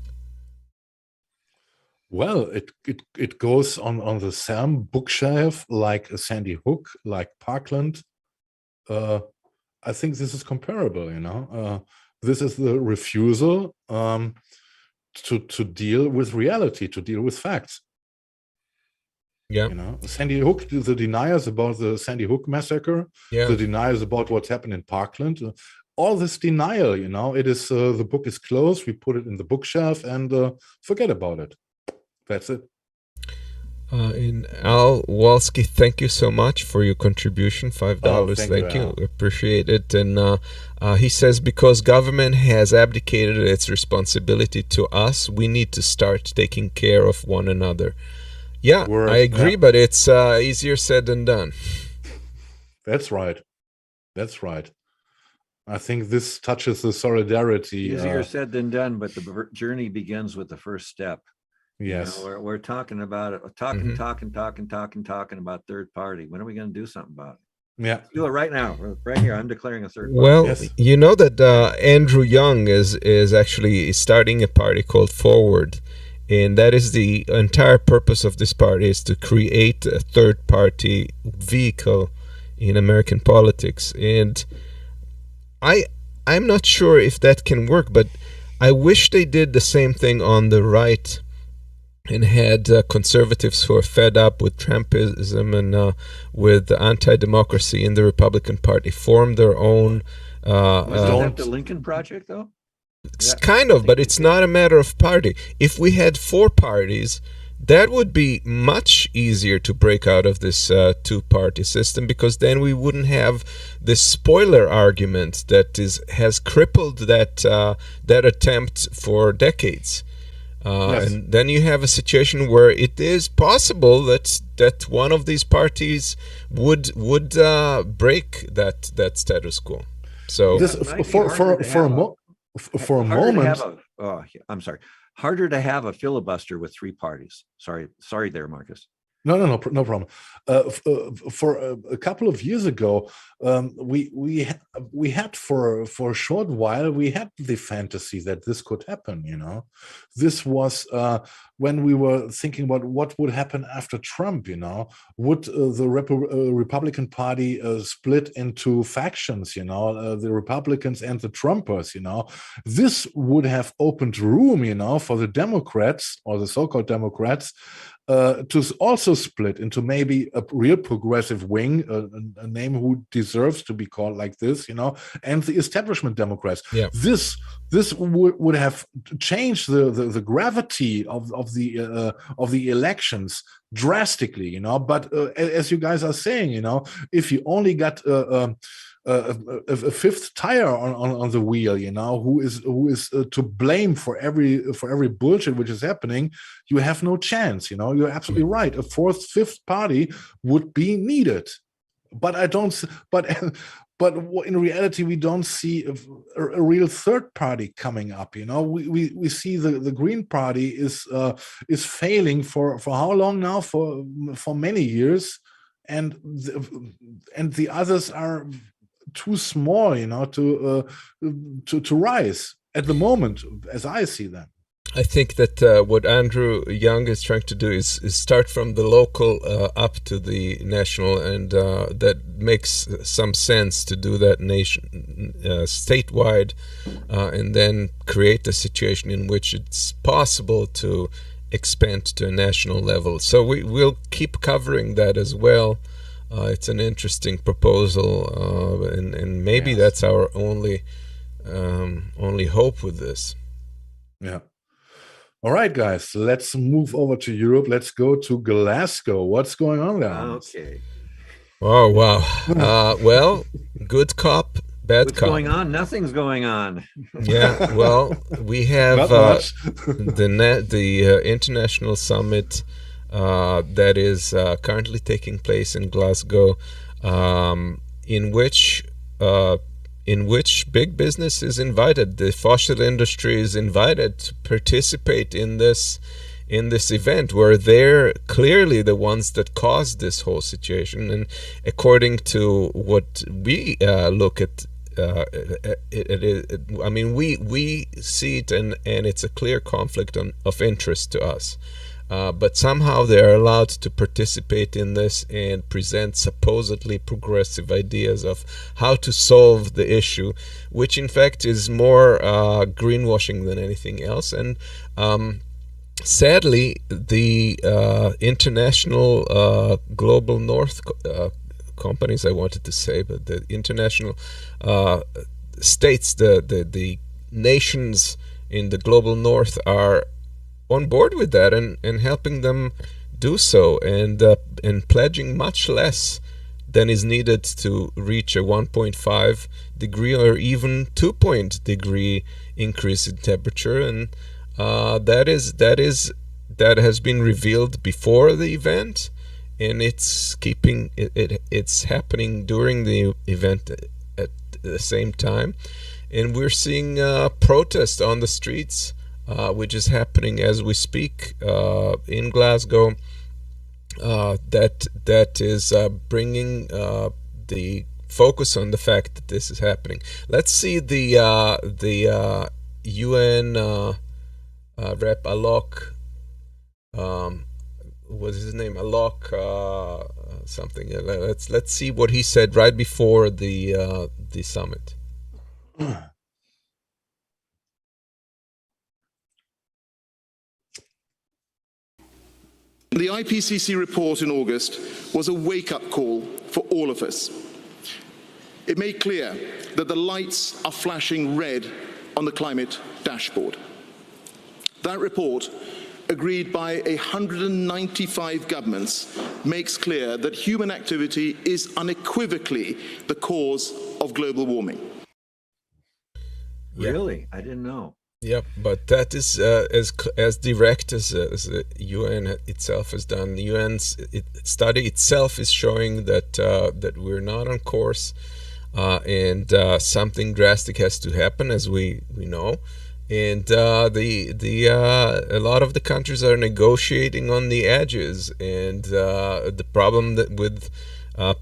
Well, it goes on the same bookshelf like a Sandy Hook, like Parkland. I think this is comparable. This is the refusal to deal with reality, to deal with facts. Yeah. Sandy Hook, the deniers about the Sandy Hook massacre, Yeah. the deniers about what happened in Parkland, all this denial, it is the book is closed, we put it in the bookshelf and forget about it. That's it. And Al Walski, thank you so much for your contribution, $5. Thank you. Appreciate it. And he says, because government has abdicated its responsibility to us, we need to start taking care of one another. Yeah, I agree, but it's easier said than done. That's right. That's right. I think this touches the solidarity. Easier said than done, but the journey begins with the first step. Yes. We're talking about it, talking about third party. When are we going to do something about it? Yeah. Let's do it right now. Right here. I'm declaring a third party. Well, you know that Andrew Young is actually starting a party called Forward. And that is the entire purpose of this party, is to create a third party vehicle in American politics. And I'm not sure if that can work, but I wish they did the same thing on the right and had conservatives who are fed up with Trumpism and with anti-democracy in the Republican Party form their own. Isn't that the Lincoln Project, though? It's kind of, but it's not a matter of party. If we had 4 parties, that would be much easier to break out of this two-party system, because then we wouldn't have this spoiler argument that has crippled that attempt for decades. And then you have a situation where it is possible that one of these parties would break that status quo. So for a moment, I'm sorry. Harder to have a filibuster with 3 parties. Sorry there, Marcus. No problem. For a couple of years ago, we had for a short while we had the fantasy that this could happen. This was when we were thinking about what would happen after Trump. Would the Republican Party split into factions? The Republicans and the Trumpers. This would have opened room, for the Democrats, or the so-called Democrats, to also split into maybe a real progressive wing, a name who deserves to be called like this, and the establishment Democrats. Yeah. This would have changed the gravity of the elections drastically, But as you guys are saying, if you only got a fifth tire on the wheel, who is to blame for every bullshit which is happening, you have no chance. You're absolutely right. A fourth, fifth party would be needed, but in reality, we don't see a real third party coming up. We see the Green Party is failing for how long now? For many years, and the others are too small, to rise at the moment, as I see them. I think that what Andrew Young is trying to do is start from the local up to the national, and that makes some sense to do that statewide, and then create a situation in which it's possible to expand to a national level. So we'll keep covering that as well. It's an interesting proposal, and maybe that's our only hope with this. Yeah. All right, guys, let's move over to Europe. Let's go to Glasgow. What's going on there? Okay. Oh, wow. Well, good cop, bad What's cop. going on? Nothing's going on. Yeah, well, we have the international summit that is currently taking place in Glasgow, in which big business is invited. The fossil industry is invited to participate in this event, where they're clearly the ones that caused this whole situation. And according to what we look at, we see it, and it's a clear conflict of interest to us. but somehow they are allowed to participate in this and present supposedly progressive ideas of how to solve the issue, which in fact is more greenwashing than anything else. And sadly, the international global north companies, I wanted to say, but the international states, the nations in the global north are on board with that and helping them do so, and pledging much less than is needed to reach a 1.5 degree or even 2 degree increase in temperature. And that has been revealed before the event, and it's happening during the event at the same time. And we're seeing protests on the streets, which is happening as we speak in Glasgow. That is bringing the focus on the fact that this is happening. Let's see the UN rep Alok. What's his name? Alok something. Let's see what he said right before the summit. The IPCC report in August was a wake-up call for all of us. It made clear that the lights are flashing red on the climate dashboard. That report, agreed by 195 governments, makes clear that human activity is unequivocally the cause of global warming. Really? I didn't know. Yeah, but that is as direct as the UN itself has done. The UN's study itself is showing that we're not on course, and something drastic has to happen, as we know. And a lot of the countries are negotiating on the edges, and the problem with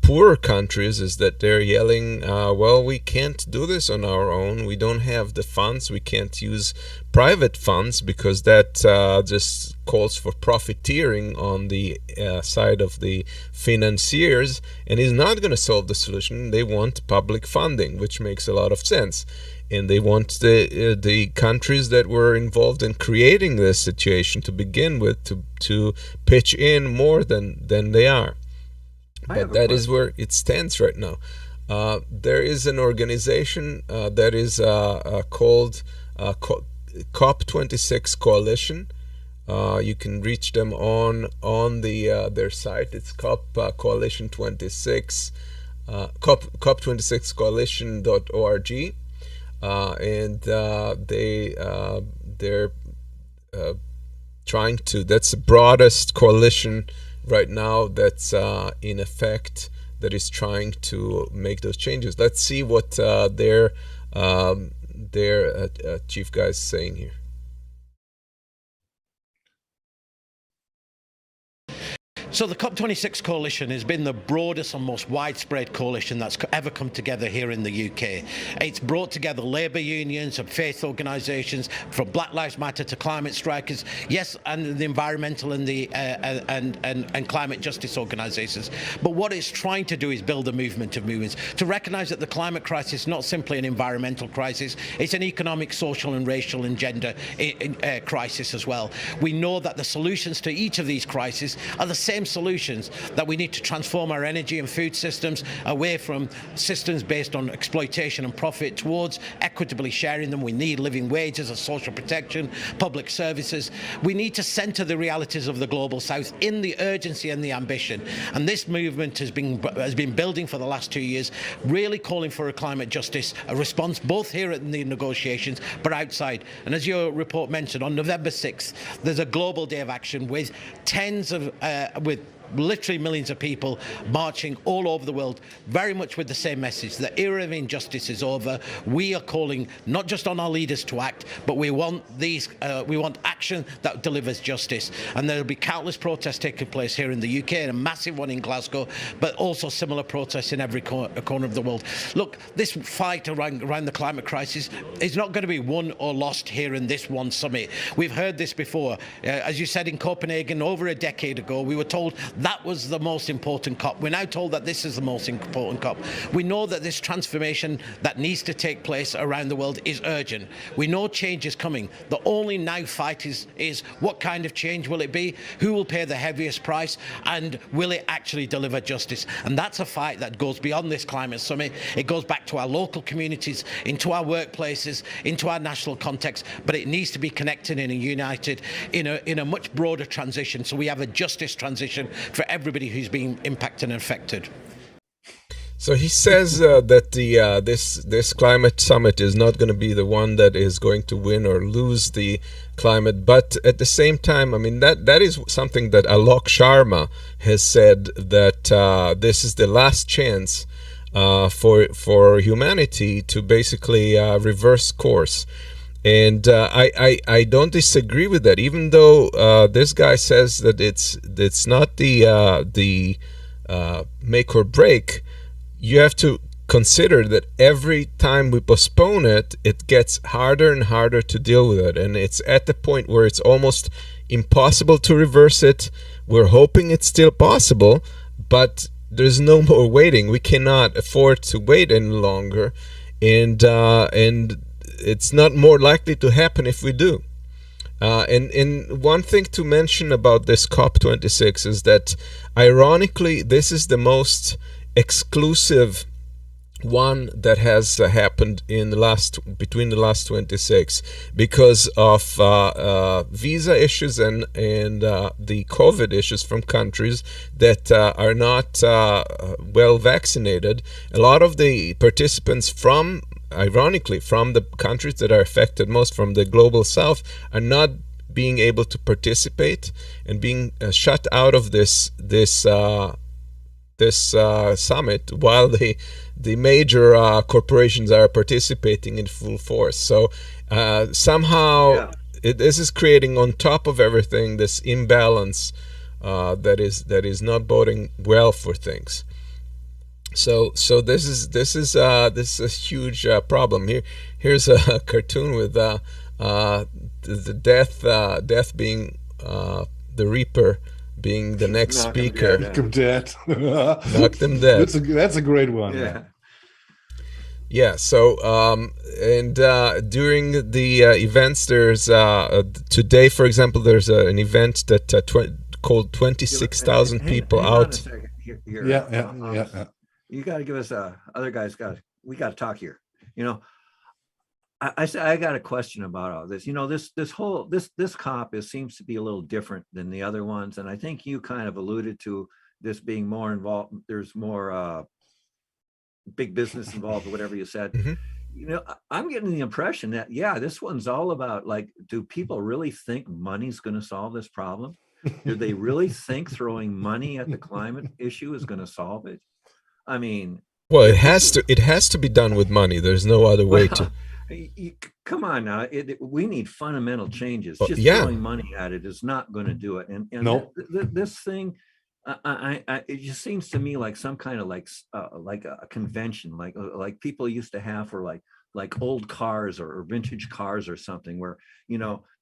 poorer countries is that they're yelling, well, we can't do this on our own. We don't have the funds. We can't use private funds because that just calls for profiteering on the side of the financiers, and is not going to solve the solution. They want public funding, which makes a lot of sense. And they want the countries that were involved in creating this situation to begin with to pitch in more than they are. But that is where it stands right now. There is an organization that is called COP26 Coalition. You can reach them on their site. It's COP Coalition 26, COP26coalition.org. And they're trying to. That's the broadest coalition right now that's in effect, that is trying to make those changes. Let's see what their chief guy is saying here. So the COP26 coalition has been the broadest and most widespread coalition that's ever come together here in the UK. It's brought together labour unions and faith organisations, from Black Lives Matter to climate strikers, yes, and the environmental and the and climate justice organisations. But what it's trying to do is build a movement of movements to recognise that the climate crisis is not simply an environmental crisis; it's an economic, social, and racial and gender crisis as well. We know that the solutions to each of these crises are the same solutions, that we need to transform our energy and food systems away from systems based on exploitation and profit towards equitably sharing them. We need living wages and social protection, public services. We need to centre the realities of the global south in the urgency and the ambition. And this movement has been building for the last 2 years, really calling for a climate justice, a response both here in the negotiations but outside. And as your report mentioned, on November 6th, there's a global day of action with literally millions of people marching all over the world, very much with the same message. The era of injustice is over. We are calling not just on our leaders to act, but we want action that delivers justice. And there'll be countless protests taking place here in the UK, and a massive one in Glasgow, but also similar protests in every corner of the world. Look, this fight around the climate crisis is not going to be won or lost here in this one summit. We've heard this before. As you said, in Copenhagen over a decade ago, we were told that was the most important COP. We're now told that this is the most important COP. We know that this transformation that needs to take place around the world is urgent. We know change is coming. The only now fight is what kind of change will it be? Who will pay the heaviest price? And will it actually deliver justice? And that's a fight that goes beyond this climate summit. It goes back to our local communities, into our workplaces, into our national context, but it needs to be connected and united in a much broader transition, so we have a justice transition for everybody who's being impacted and affected. So he says that this climate summit is not going to be the one that is going to win or lose the climate, but at the same time, I mean, that is something that Alok Sharma has said, that this is the last chance for humanity to basically reverse course. And I don't disagree with that, even though this guy says that it's not the make or break. You have to consider that every time we postpone it, it gets harder and harder to deal with it. And it's at the point where it's almost impossible to reverse it. We're hoping it's still possible, but there's no more waiting. We cannot afford to wait any longer. And it's not more likely to happen if we do. And one thing to mention about this COP26 is that, ironically, this is the most exclusive one that has happened in between the last 26, because of visa issues and the COVID issues from countries that are not well vaccinated. A lot of the participants ironically from the countries that are affected most, from the global south, are not being able to participate and being shut out of this summit, while the major corporations are participating in full force. So somehow this is creating, on top of everything, this imbalance that is not boding well for things. So this is a huge problem. Here's a cartoon with the death being the Reaper, being the next speaker. Knock them dead. Knock them dead. That's a great one. Yeah. So and during the events, there's today, for example, there's an event that called 26,000 people out. Yeah. You got to give us other guys. We got to talk here. I got a question about all this. This COP seems to be a little different than the other ones, and I think you kind of alluded to this being more involved. There's more big business involved, or whatever you said. Mm-hmm. I'm getting the impression that this one's all about, like, do people really think money's going to solve this problem? Do they really think throwing money at the climate issue is going to solve it? I mean, well, it has to be done with money. There's no other way to. Come on now, we need fundamental changes. Just throwing money at it is not going to do it. And no. This thing, it just seems to me like some kind of like a convention, like people used to have for like old cars or vintage cars or something, where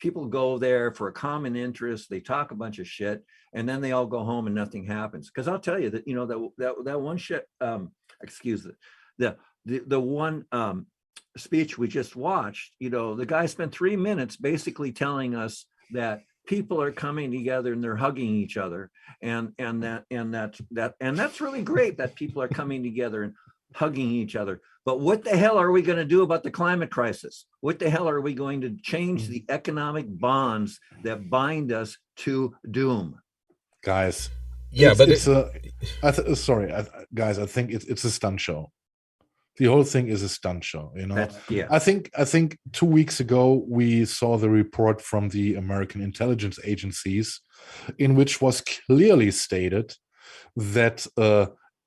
people go there for a common interest, they talk a bunch of shit, and then they all go home and nothing happens. Because I'll tell you that that one shit, the one speech we just watched, the guy spent 3 minutes basically telling us that people are coming together and they're hugging each other, and that's really great that people are coming together and hugging each other. But what the hell are we going to do about the climate crisis? What the hell are we going to change the economic bonds that bind us to doom? Guys, guys, I think it's a stunt show. The whole thing is a stunt show, you know. Yeah. I think 2 weeks ago we saw the report from the American intelligence agencies, in which was clearly stated that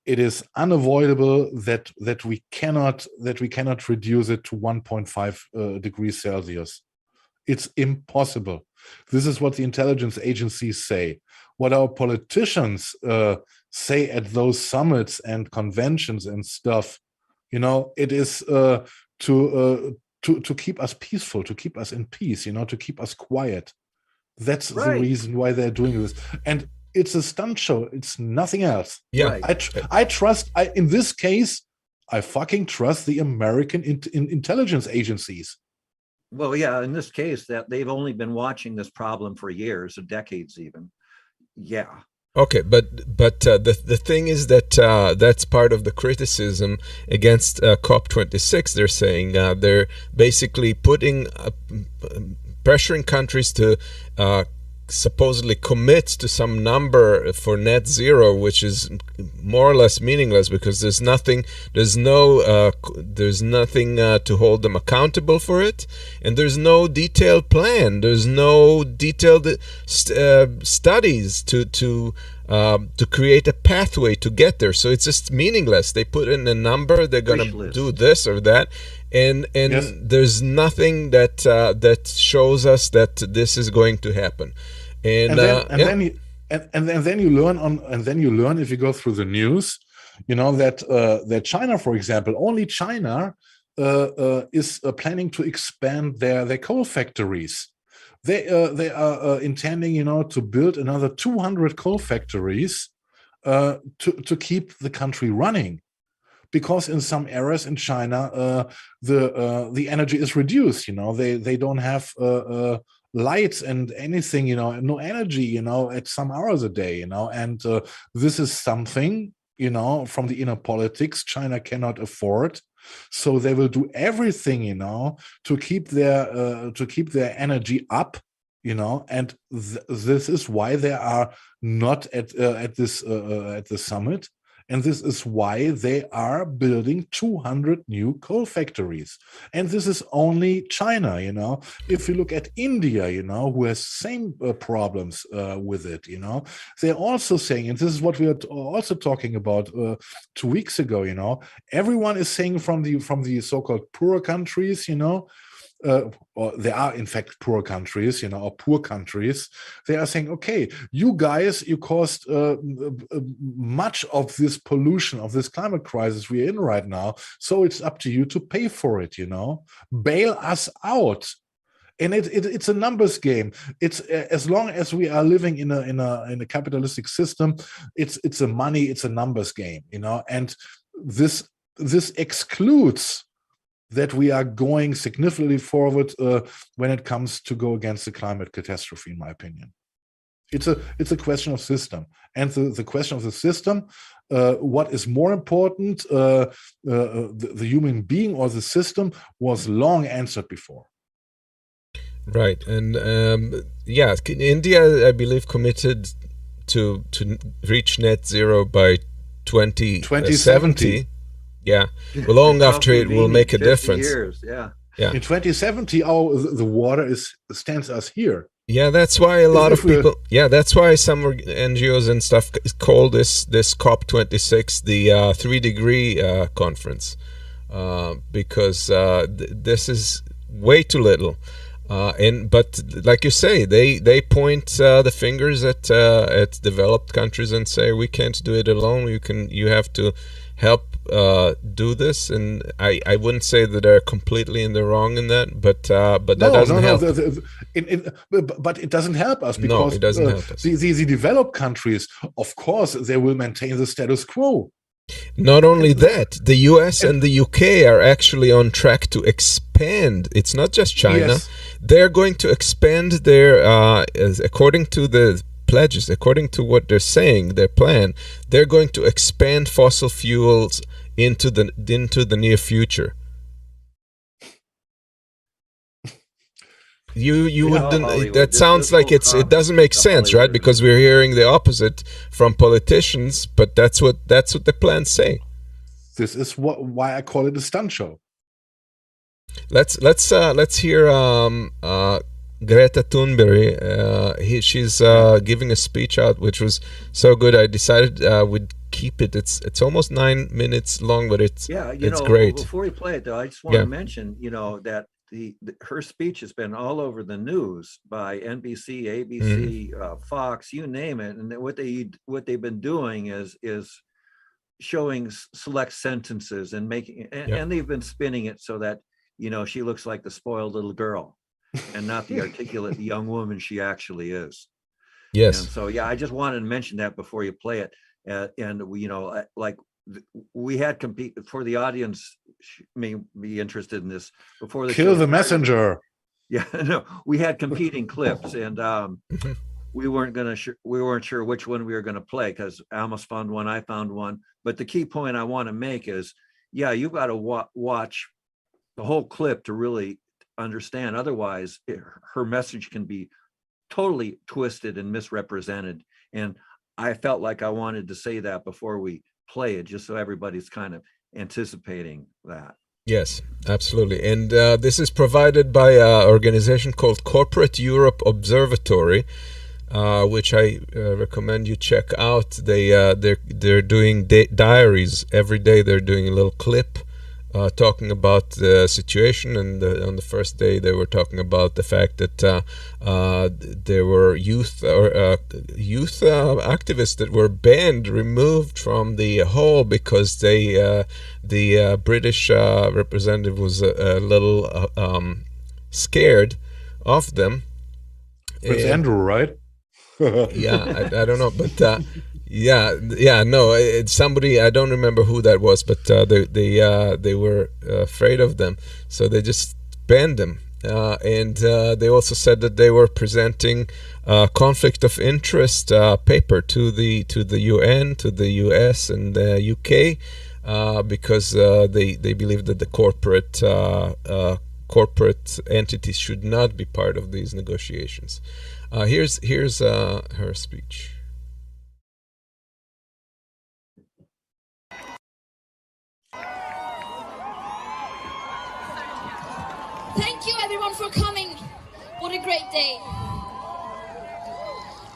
it is unavoidable that we cannot reduce it to 1.5 degrees Celsius. It's impossible. This is what the intelligence agencies say. What our politicians say at those summits and conventions and stuff, you know, it is to keep us peaceful, to keep us in peace, you know, to keep us quiet. That's the reason why they're doing this. And it's a stunt show. It's nothing else. Yeah. In this case, I fucking trust the American intelligence agencies. Well, yeah, in this case, that they've only been watching this problem for years, or decades even. Yeah. Okay, but the thing is that that's part of the criticism against COP26. They're saying they're basically pressuring countries to supposedly commit to some number for net zero, which is more or less meaningless because there's nothing to hold them accountable for it, and there's no detailed plan, there's no detailed studies to create a pathway to get there. So it's just meaningless. They put in a number, they're gonna do this or that, and yes, there's nothing that shows us that this is going to happen. And then you learn if you go through the news, you know, that China, for example, only China is planning to expand their coal factories. They are intending, you know, to build another 200 coal factories to keep the country running, because in some areas in China the energy is reduced. You know, they don't have lights and anything, you know, no energy, you know, at some hours a day, you know, and this is something, you know, from the inner politics China cannot afford. So they will do everything, you know, to keep their energy up, you know, and this is why they are not at the summit, and this is why they are building 200 new coal factories. And this is only China, you know. If you look at India, you know, who has same problems with it, you know, they're also saying, and this is what we are also talking about 2 weeks ago, you know, everyone is saying from the so-called poorer countries, you know, or they are in fact poor countries, you know, or poor countries, they are saying, okay, you guys, you caused much of this pollution, of this climate crisis we're in right now, so it's up to you to pay for it, you know, bail us out. And it's a numbers game. It's as long as we are living in a capitalistic system, it's a numbers game, you know, and this excludes that we are going significantly forward when it comes to go against the climate catastrophe, in my opinion. It's a question of system, and the question of the system, what is more important, the human being or the system, was long answered before. Right, and yeah, India, I believe, committed to reach net zero by 2070. Yeah, long after it will make a difference. Years, yeah. In 2070, the water stands us here. Yeah, that's why a lot of people. Yeah, that's why some NGOs and stuff call this COP26 the 3-degree conference, because this is way too little. But like you say, they point the fingers at developed countries and say, we can't do it alone. You have to help do this, and I wouldn't say that they're completely in the wrong in that, but that doesn't help. But it doesn't help us, because it doesn't help us. The developed countries, of course, they will maintain the status quo. Not only that, the US and the UK are actually on track to expand. It's not just China. Yes. They're going to expand their, according to the pledges, according to what they're saying, their plan, they're going to expand fossil fuels into the near future. You wouldn't. That sounds like it doesn't make sense, right? Because we're hearing the opposite from politicians, but that's what the plans say. This is why I call it a stunt show. Let's hear Greta Thunberg. She's giving a speech out, which was so good. I decided we'd keep it. It's almost 9 minutes long, but it's great. Before we play it, though, I just want to mention, that her speech has been all over the news by NBC, ABC, Fox, you name it. And what they've been doing is showing select sentences and making, and they've been spinning it so that she looks like the spoiled little girl and not the articulate young woman she actually is. Yes. And so, I just wanted to mention that before you play it. And we had compete for the audience may be interested in this before the Kill the messenger. We had competing clips, and we weren't sure which one we were going to play because Amos found one, I found one. But the key point I want to make is, you've got to watch the whole clip to really understand. Otherwise, her message can be totally twisted and misrepresented. And I felt like I wanted to say that before we play it, just so everybody's kind of anticipating that. Yes, absolutely. And this is provided by an organization called Corporate Europe Observatory, which I recommend you check out. They're doing diaries every day. They're doing a little clip talking about the situation, and on the first day they were talking about the fact that there were youth activists that were removed from the hall because the British representative was a little scared of them. It's Andrew, right? I don't know, but no, it's somebody, I don't remember who that was, but they were afraid of them, so they just banned them. And they also said that they were presenting conflict of interest paper to the UN, to the US and the UK, because they believe that the corporate entities should not be part of these negotiations. Here's her speech. Thank you everyone for coming. What a great day.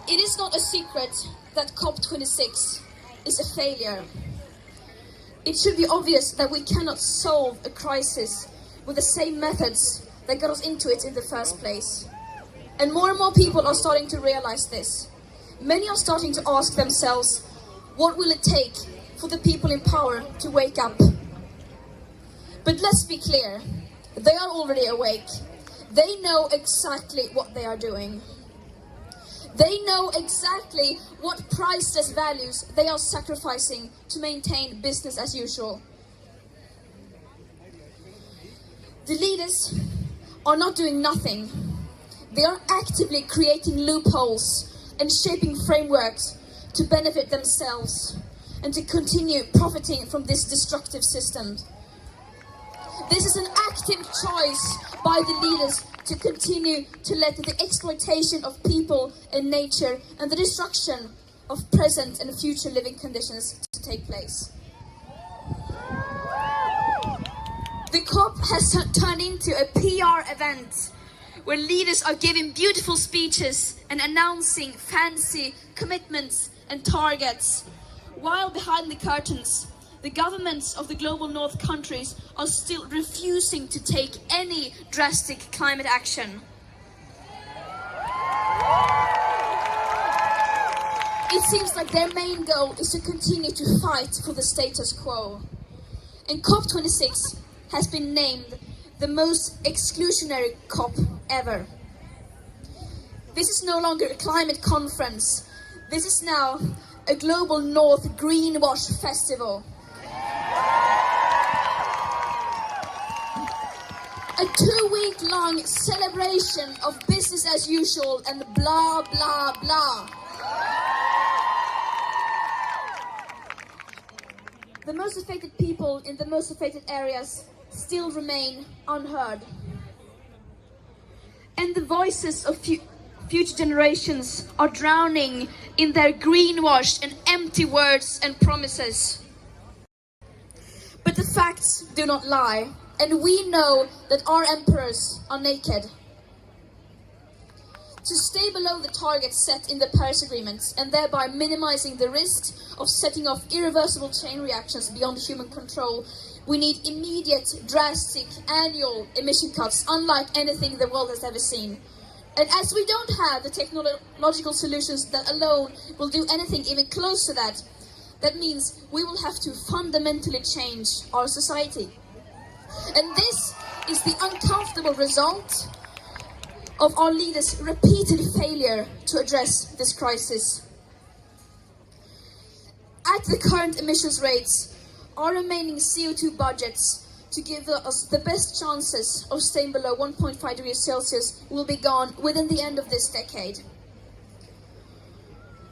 It is not a secret that COP26 is a failure. It should be obvious that we cannot solve a crisis with the same methods that got us into it in the first place. And more people are starting to realize this. Many are starting to ask themselves, what will it take for the people in power to wake up? But let's be clear. They are already awake. They know exactly what they are doing. They know exactly what priceless values they are sacrificing to maintain business as usual. The leaders are not doing nothing. They are actively creating loopholes and shaping frameworks to benefit themselves and to continue profiting from this destructive system. This is an active choice by the leaders to continue to let the exploitation of people and nature and the destruction of present and future living conditions to take place. The COP has turned into a PR event where leaders are giving beautiful speeches and announcing fancy commitments and targets, while behind the curtains, the governments of the global north countries are still refusing to take any drastic climate action. It seems like their main goal is to continue to fight for the status quo. And COP26 has been named the most exclusionary COP ever. This is no longer a climate conference. This is now a global north greenwash festival. A 2-week-long celebration of business as usual and blah, blah, blah. The most affected people in the most affected areas still remain unheard. And the voices of future generations are drowning in their greenwashed and empty words and promises. facts do not lie, and we know that our emperors are naked. To stay below the targets set in the Paris Agreement and thereby minimizing the risks of setting off irreversible chain reactions beyond human control, we need immediate, drastic, annual emission cuts unlike anything the world has ever seen. And as we don't have the technological solutions that alone will do anything even close to that, that means we will have to fundamentally change our society. And this is the uncomfortable result of our leaders' repeated failure to address this crisis. At the current emissions rates, our remaining CO2 budgets to give us the best chances of staying below 1.5 degrees Celsius will be gone within the end of this decade.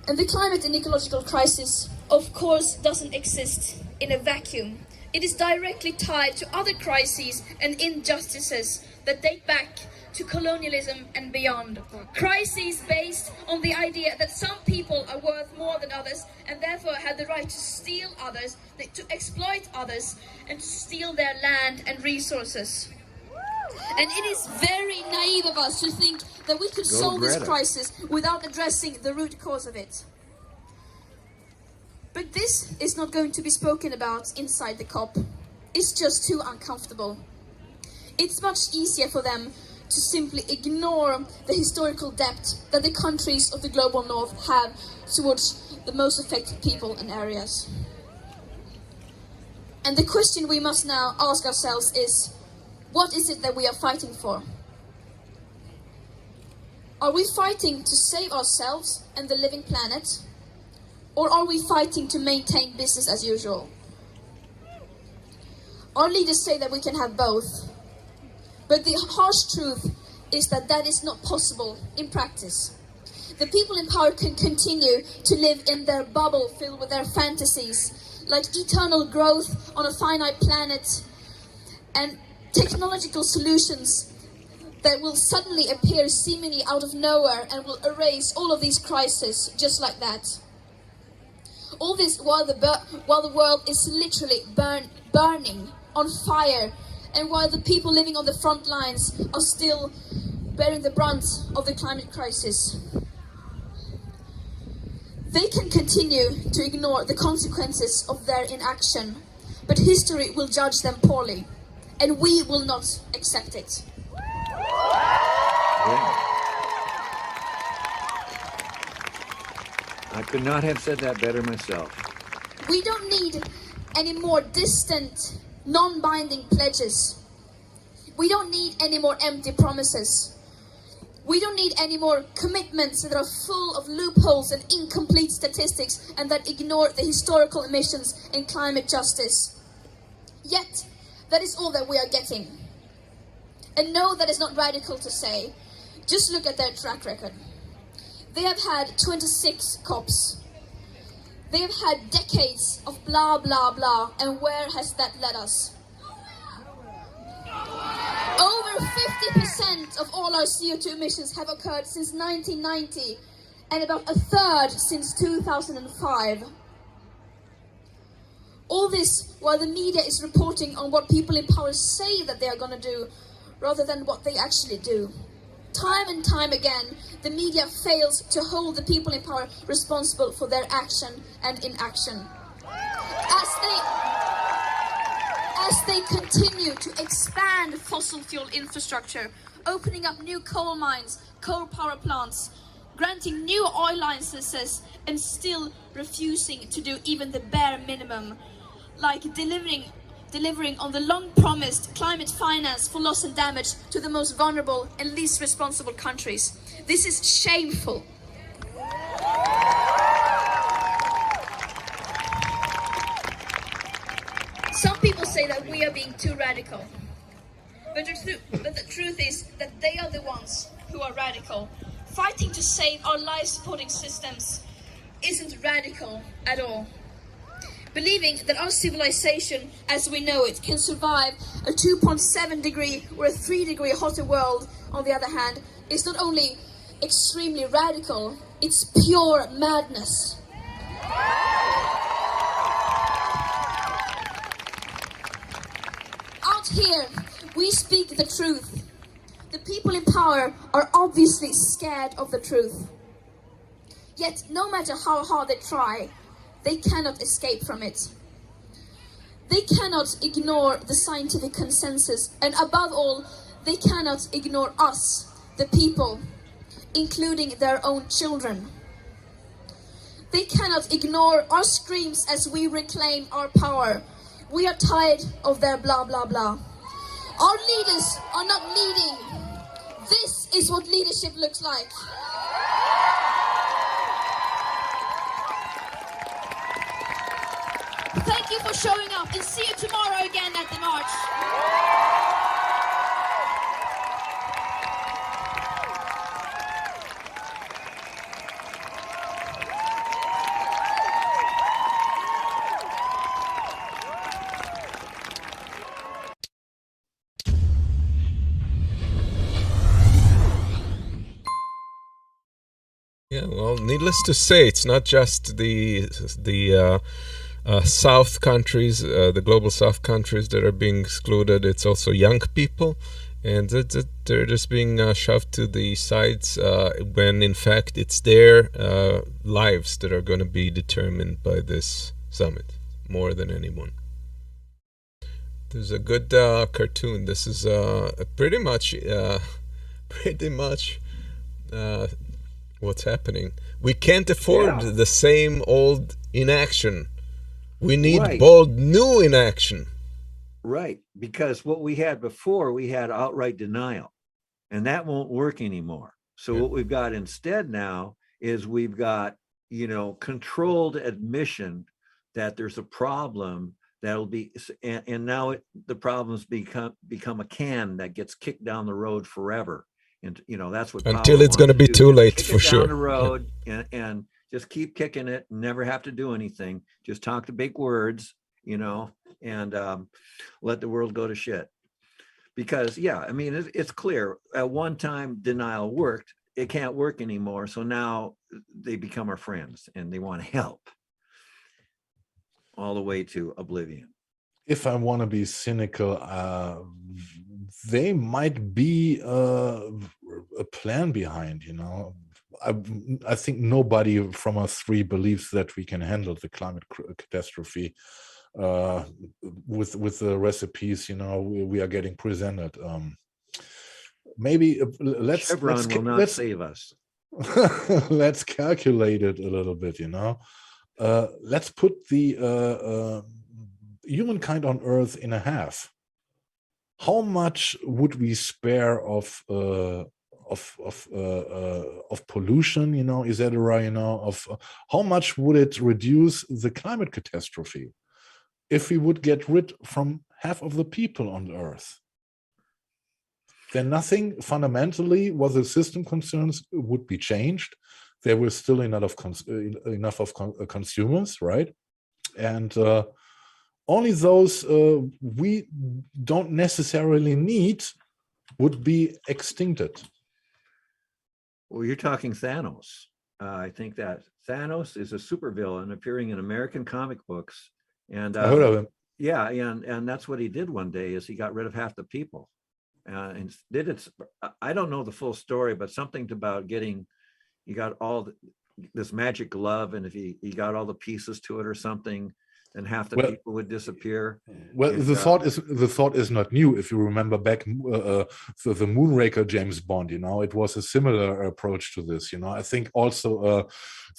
And the climate and ecological crisis, of course, doesn't exist in a vacuum. It is directly tied to other crises and injustices that date back to colonialism and beyond. Crises based on the idea that some people are worth more than others and therefore have the right to steal others, to exploit others, and to steal their land and resources. And it is very naive of us to think that we could solve this crisis without addressing the root cause of it. But this is not going to be spoken about inside the COP. It's just too uncomfortable. It's much easier for them to simply ignore the historical debt that the countries of the global north have towards the most affected people and areas. And the question we must now ask ourselves is, what is it that we are fighting for? Are we fighting to save ourselves and the living planet? Or are we fighting to maintain business as usual? Our leaders say that we can have both. But the harsh truth is that that is not possible in practice. The people in power can continue to live in their bubble filled with their fantasies, like eternal growth on a finite planet and technological solutions that will suddenly appear seemingly out of nowhere and will erase all of these crises just like that. All this while the world is literally burning on fire, and while the people living on the front lines are still bearing the brunt of the climate crisis. They can continue to ignore the consequences of their inaction, but history will judge them poorly, and we will not accept it. I could not have said that better myself. We don't need any more distant, non-binding pledges. We don't need any more empty promises. We don't need any more commitments that are full of loopholes and incomplete statistics and that ignore the historical emissions and climate justice. Yet, that is all that we are getting. And no, that is not radical to say. Just look at their track record. They have had 26 COPs. They have had decades of blah, blah, blah, and where has that led us? Over 50% of all our CO2 emissions have occurred since 1990, and about a third since 2005. All this while the media is reporting on what people in power say that they are going to do, rather than what they actually do. Time and time again, the media fails to hold the people in power responsible for their action and inaction. As they continue to expand fossil fuel infrastructure, opening up new coal mines, coal power plants, granting new oil licenses, and still refusing to do even the bare minimum, like delivering on the long-promised climate finance for loss and damage to the most vulnerable and least responsible countries. This is shameful. Some people say that we are being too radical. But the truth is that they are the ones who are radical. Fighting to save our life-supporting systems isn't radical at all. Believing that our civilization, as we know it, can survive a 2.7 degree or a 3 degree hotter world, on the other hand, is not only extremely radical, it's pure madness. Here, we speak the truth. The people in power are obviously scared of the truth. Yet, no matter how hard they try, they cannot escape from it. They cannot ignore the scientific consensus, and above all, they cannot ignore us, the people, including their own children. They cannot ignore our screams as we reclaim our power. We are tired of their blah blah blah. Our leaders are not leading. This is what leadership looks like. Thank you for showing up, and see you tomorrow again at the march. Yeah, well, needless to say, it's not just the South countries, the global South countries that are being excluded. It's also young people, and they're just being shoved to the sides when, in fact, it's their lives that are going to be determined by this summit more than anyone. There's a good cartoon. This is pretty much what's happening. We can't afford the same old inaction. We need bold new inaction. Right, because what we had before, we had outright denial, and that won't work anymore. So what we've got instead now is we've got, controlled admission that there's a problem that'll be, and now the problem's become a can that gets kicked down the road forever. And that's what until it's going to be too late, for sure. Down the road and just keep kicking it and never have to do anything. Just talk the big words, and let the world go to shit. Because it's clear at one time denial worked. It can't work anymore. So now they become our friends and they want help all the way to oblivion. If I want to be cynical, they might be a plan behind, I think nobody from us three believes that we can handle the climate catastrophe with the recipes, we are getting presented. Maybe let's save us. Let's calculate it a little bit, let's put the humankind on Earth in a half. How much would we spare of pollution, etc. Of how much would it reduce the climate catastrophe if we would get rid from half of the people on Earth? Then nothing fundamentally what the system concerns would be changed. There were still enough of consumers, right? And only those we don't necessarily need would be extincted. Well, you're talking Thanos. I think that Thanos is a supervillain appearing in American comic books. And I heard of him. Yeah, and that's what he did one day is he got rid of half the people. And did it? I don't know the full story, but something about he got all this magic glove, and if he got all the pieces to it or something, then half the people would disappear. Well, the thought is not new. If you remember back the Moonraker James Bond, it was a similar approach to this. I think also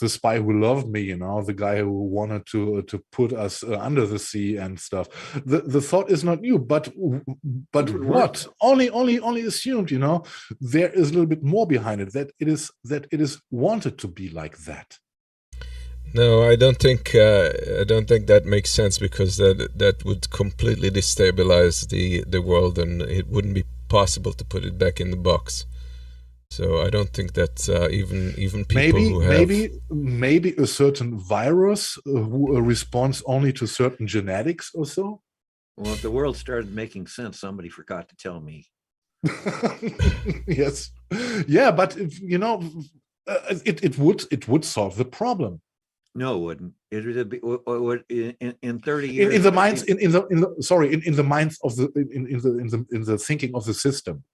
The Spy Who Loved Me, the guy who wanted to put us under the sea and stuff. The thought is not new, but what only assumed. There is a little bit more behind it. That it is wanted to be like that. No, I don't think that makes sense, because that would completely destabilize the world, and it wouldn't be possible to put it back in the box. So I don't think that even people who have maybe a certain virus who responds only to certain genetics or so. Well, if the world started making sense, somebody forgot to tell me. Yes, yeah, but it would solve the problem. No, it wouldn't. It would be in 30 In, years. in the minds, in the sorry, in the minds of the in the thinking of the system.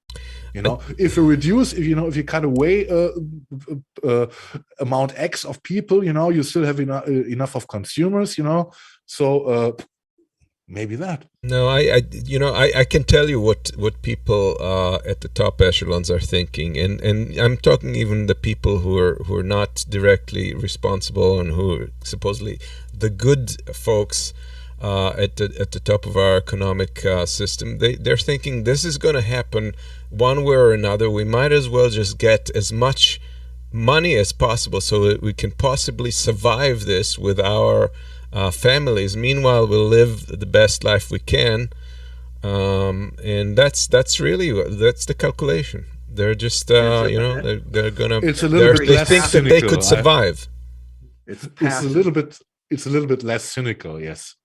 You know, if you reduce, if you cut away amount X of people, you know, you still have enough of consumers, you know. So maybe that. No, I can tell you what people at the top echelons are thinking, and I'm talking even the people who are not directly responsible and who are supposedly the good folks at the top of our economic system. They're thinking this is going to happen one way or another. We might as well just get as much money as possible so that we can possibly survive this with our families. Meanwhile, we'll live the best life we can, and that's the calculation. They're just they're gonna. It's a little bit they less think that they cynical. could survive. It's a little bit less cynical, yes,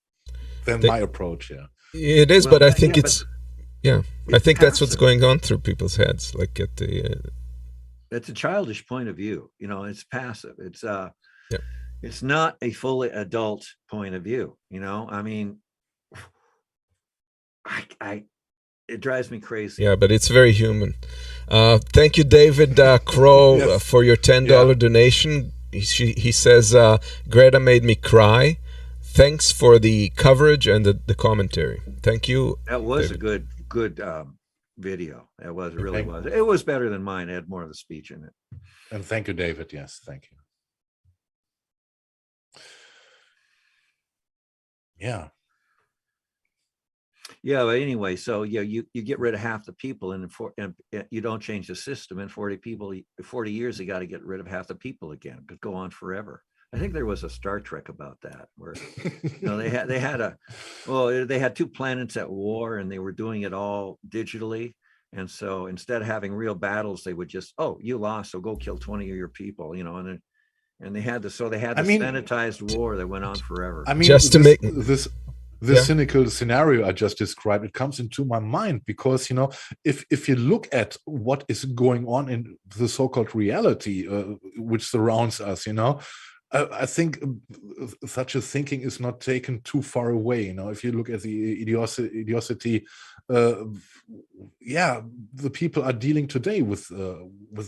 than my approach. Yeah, it is, Well, but I think yeah, I think that's what's passive. going on through people's heads. Like at the It's a childish point of view. You know, it's passive. It's Yeah. it's not a fully adult point of view. You know, I mean, it drives me crazy. Yeah, but it's very human. Thank you, David Crow, Yes. for your $10 donation. He says, Greta made me cry. Thanks for the coverage and the commentary. Thank you. That was David. a good video. It really was. It was better than mine. It had more of the speech in it. and thank you, David. Yes, thank you. Yeah. Yeah, but anyway, so yeah, you get rid of half the people, and you don't change the system. In 40 years, you got to get rid of half the people again. It could go on forever. I think there was a Star Trek about that, where they had two planets at war, and they were doing it all digitally. And so instead of having real battles, they would just, oh, you lost, so go kill 20 of your people, you know, and they had sanitized war that went on forever. I mean, Just to make this Yeah. cynical scenario I just described, it comes into my mind because, you know, if you look at what is going on in the so-called reality which surrounds us, you know, I think such a thinking is not taken too far away. You know, if you look at the idiocy, yeah, the people are dealing today with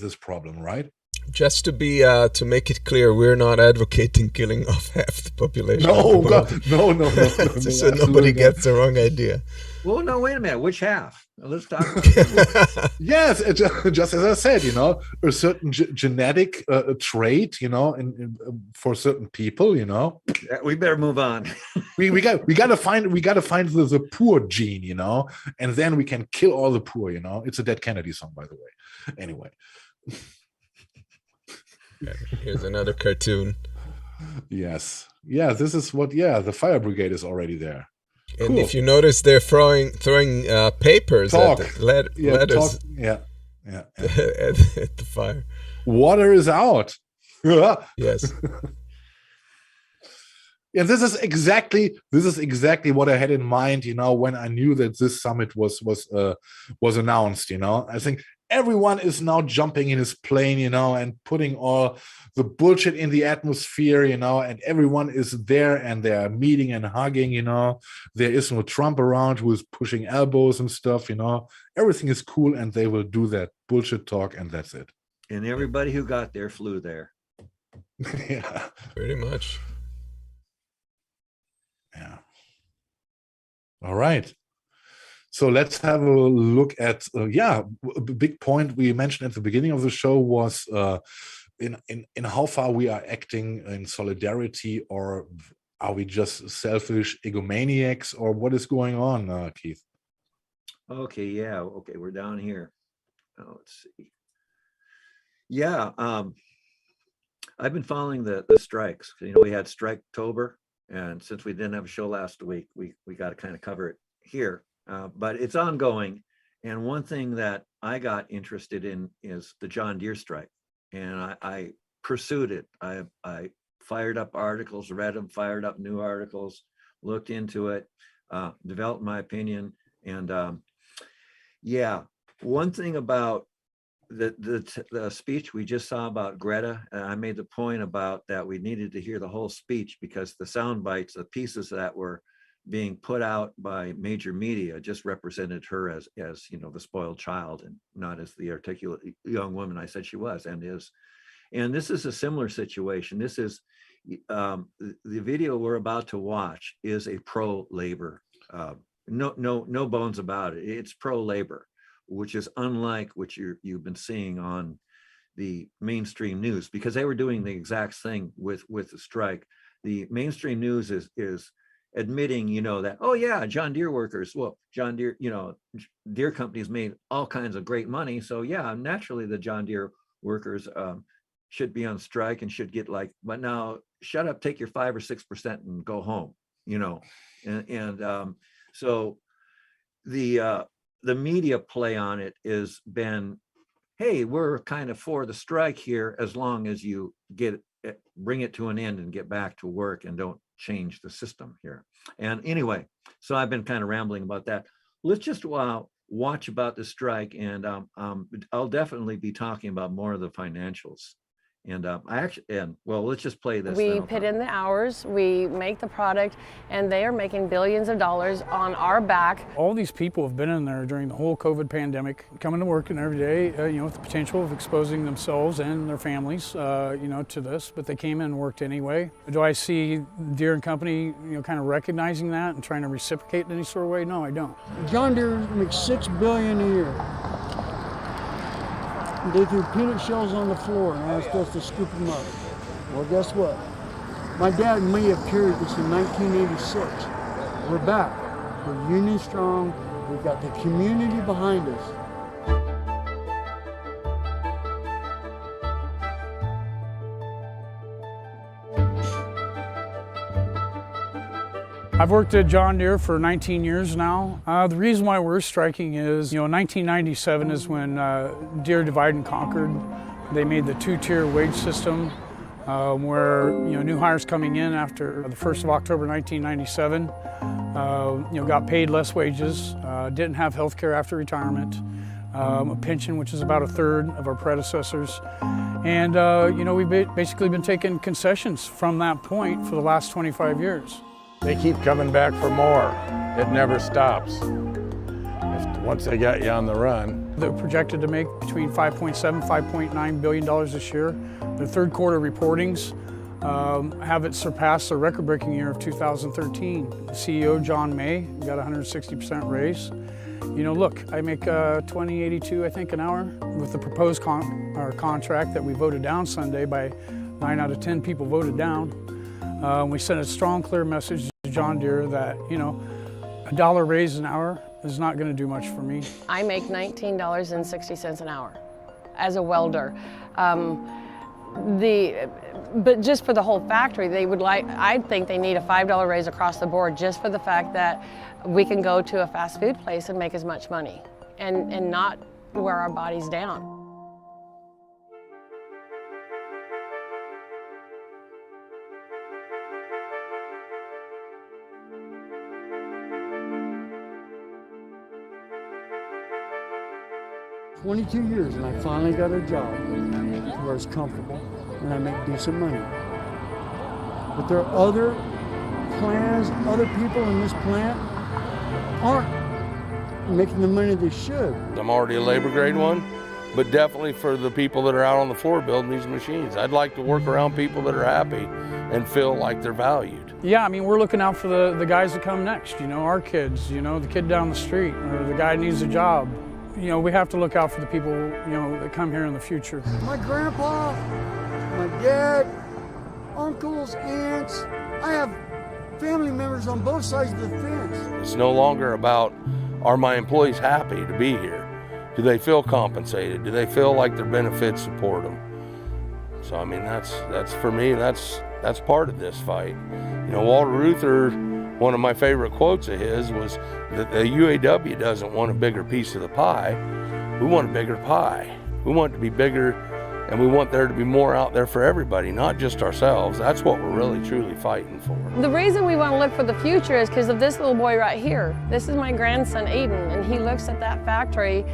this problem, right? Just to be to make it clear, we're not advocating killing off half the population. No, God, no, Just so nobody gets the wrong idea. Well, no, wait a minute. Which half? Let's talk. Yes, just as I said, you know, a certain genetic trait, you know, for certain people, you know, We better move on. we gotta find the poor gene, you know, and then we can kill all the poor, you know. It's a Dead Kennedy song, by the way. Anyway. Here's another cartoon. Yes. Yeah, this is what, the fire brigade is already there. And Cool. if you notice, they're throwing papers Talk. at the letters Talk. Yeah. at the fire. Water is out. Yes. Yeah, this is exactly what I had in mind, you know, when I knew that this summit was announced, you know. I think everyone is now jumping in his plane, you know, and putting all the bullshit in the atmosphere, you know, and everyone is there and they're meeting and hugging, you know. There is no Trump around who is pushing elbows and stuff, you know. Everything is cool and they will do that bullshit talk and that's it. And everybody who got there flew there. Yeah. Pretty much. Yeah. All right. So let's have a look at, a big point we mentioned at the beginning of the show was in how far we are acting in solidarity, or are we just selfish egomaniacs, or what is going on, Keith? Okay, yeah. Okay, we're down here. Oh, let's see. Yeah, I've been following the strikes. You know, we had Striketober, and since we didn't have a show last week, we got to kind of cover it here. But it's ongoing. And one thing that I got interested in is the John Deere strike. And I pursued it. I fired up articles, read them, fired up new articles, looked into it, developed my opinion. And one thing about the speech we just saw about Greta, I made the point about that we needed to hear the whole speech, because the sound bites, the pieces that were being put out by major media just represented her as the spoiled child, and not as the articulate young woman I said she was and is. And this is a similar situation. This is the video we're about to watch is a pro-labor. No bones about it. It's pro-labor, which is unlike what you've been seeing on the mainstream news, because they were doing the exact thing with the strike. The mainstream news is admitting, that, oh yeah, John Deere workers, well, John Deere, Deere companies made all kinds of great money. So yeah, naturally the John Deere workers should be on strike and should get but now shut up, take your 5 or 6% and go home, so the media play on it has been, hey, we're kind of for the strike here as long as you bring it to an end and get back to work and don't change the system here. And anyway, so I've been kind of rambling about that. Let's just watch about the strike, and I'll definitely be talking about more of the financials. And let's just play this. We put in the hours, we make the product, and they are making billions of dollars on our back. All these people have been in there during the whole COVID pandemic, coming to work and every day, with the potential of exposing themselves and their families, to this, but they came in and worked anyway. Do I see Deere and Company, kind of recognizing that and trying to reciprocate in any sort of way? No, I don't. John Deere makes $6 billion a year. They threw peanut shells on the floor and asked us to scoop them up. Well, guess what? My dad and me have carried this in 1986. We're back. We're union strong. We've got the community behind us. I've worked at John Deere for 19 years now. The reason why we're striking is, 1997 is when Deere divide and conquered. They made the two-tier wage system where, new hires coming in after the 1st of October 1997, got paid less wages, didn't have health care after retirement, a pension, which is about a third of our predecessors. And, we've basically been taking concessions from that point for the last 25 years. They keep coming back for more. It never stops. Once they got you on the run. They're projected to make between $5.7, $5.9 billion this year. Their third quarter reportings have it surpass the record-breaking year of 2013. The CEO, John May, got a 160% raise. Look, I make $20.82, I think, an hour with the proposed contract that we voted down Sunday by 9 out of 10 people voted down. We sent a strong, clear message to John Deere that, a dollar raise an hour is not going to do much for me. I make $19.60 an hour as a welder. But just for the whole factory, I think they need a $5 raise across the board, just for the fact that we can go to a fast food place and make as much money and not wear our bodies down. For 22 years, and I finally got a job where it's comfortable and I make decent money. But there are other plans, other people in this plant aren't making the money they should. I'm already a labor grade one, but definitely for the people that are out on the floor building these machines. I'd like to work around people that are happy and feel like they're valued. Yeah, we're looking out for the guys that come next, our kids, the kid down the street, or the guy who needs a job. We have to look out for the people, that come here in the future. My grandpa, my dad, uncles, aunts, I have family members on both sides of the fence. It's no longer about, are my employees happy to be here? Do they feel compensated? Do they feel like their benefits support them? So, that's for me, that's part of this fight. Walter Reuther, one of my favorite quotes of his was that the UAW doesn't want a bigger piece of the pie. We want a bigger pie. We want it to be bigger, and we want there to be more out there for everybody, not just ourselves. That's what we're really, truly fighting for. The reason we want to look for the future is because of this little boy right here. This is my grandson, Aiden, and he looks at that factory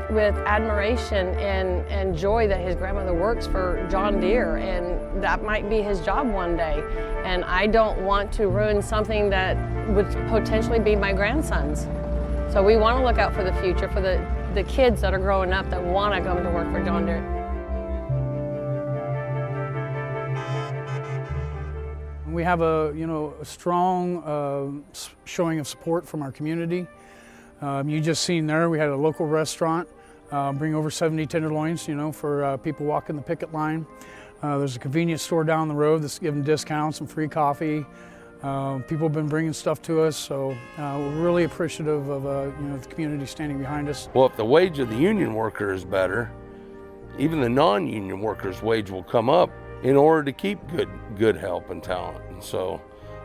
with admiration and joy that his grandmother works for John Deere, and that might be his job one day. And I don't want to ruin something that would potentially be my grandson's. So we want to look out for the future, for the kids that are growing up that want to come to work for John Deere. We have a strong showing of support from our community. You just seen there, we had a local restaurant bring over 70 tenderloins, for people walking the picket line. There's a convenience store down the road that's giving discounts and free coffee. People have been bringing stuff to us, so we're really appreciative of the community standing behind us. Well, if the wage of the union worker is better, even the non-union worker's wage will come up in order to keep good help and talent. And so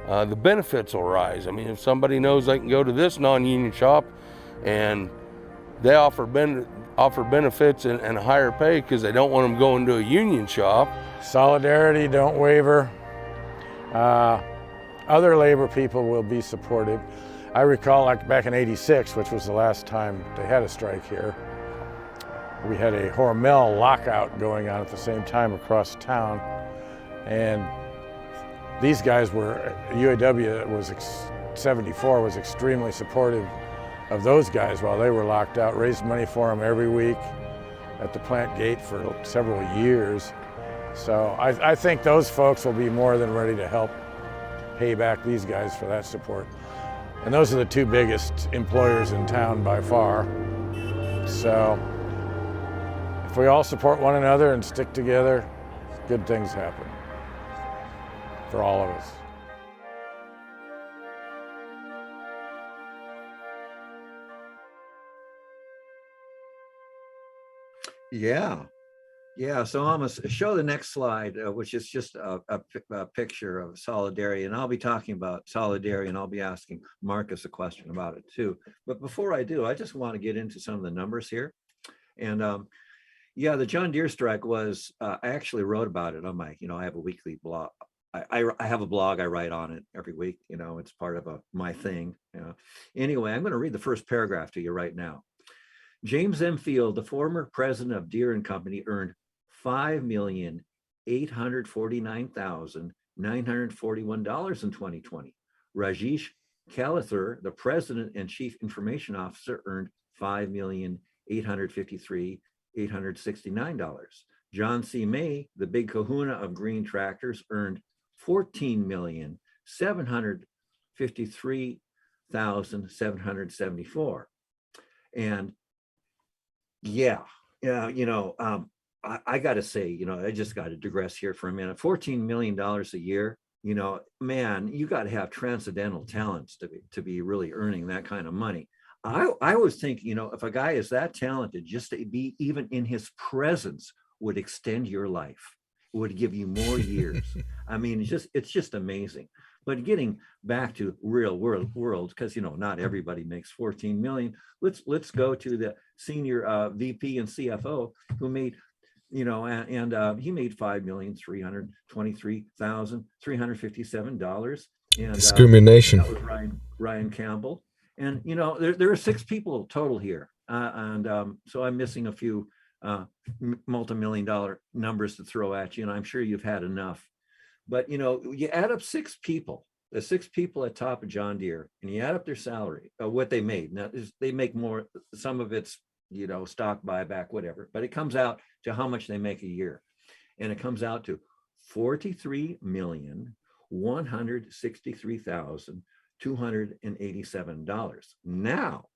the benefits will rise. I mean, if somebody knows they can go to this non-union shop and they offer benefits and a higher pay because they don't want them going to a union shop. Solidarity, don't waver. Other labor people will be supportive. I recall, like back in '86, which was the last time they had a strike here, we had a Hormel lockout going on at the same time across town, and these guys were, UAW was 74 was extremely supportive of those guys while they were locked out, raised money for them every week at the plant gate for several years. So I think those folks will be more than ready to help pay back these guys for that support. And those are the two biggest employers in town by far. So if we all support one another and stick together, good things happen for all of us. Yeah, so I'm gonna show the next slide, which is just a picture of Solidarity, and I'll be talking about Solidarity, and I'll be asking Marcus a question about it too. But before I do, I just want to get into some of the numbers here. And yeah, the John Deere strike was, I actually wrote about it on my, I have a weekly blog. I have a blog, I write on it every week, it's part of my thing. Anyway, I'm going to read the first paragraph to you right now. James M. Field, the former president of Deere and Company, earned $5,849,941 in 2020. Rajesh Kalathur, the president and chief information officer, earned $5,853,869. John C. May, the big kahuna of green tractors, earned $14,753,774. And I got to say, I just got to digress here for a minute. $14 million a year, man, you got to have transcendental talents to be really earning that kind of money. I was thinking, if a guy is that talented, just to be even in his presence would extend your life, would give you more years. I mean, it's just amazing. But getting back to real world, because not everybody makes 14 million. Let's go to the senior VP and CFO who made, he made $5,323,357. And discrimination. That was Ryan Campbell. And there are 6 people total here, so I'm missing a few multi-million-dollar numbers to throw at you, and I'm sure you've had enough. But you add up 6 people, the 6 people at top of John Deere, and you add up their salary, what they made. Now they make more. Some of it's stock buyback, whatever, but it comes out to how much they make a year, and it comes out to $43,163,287. Now,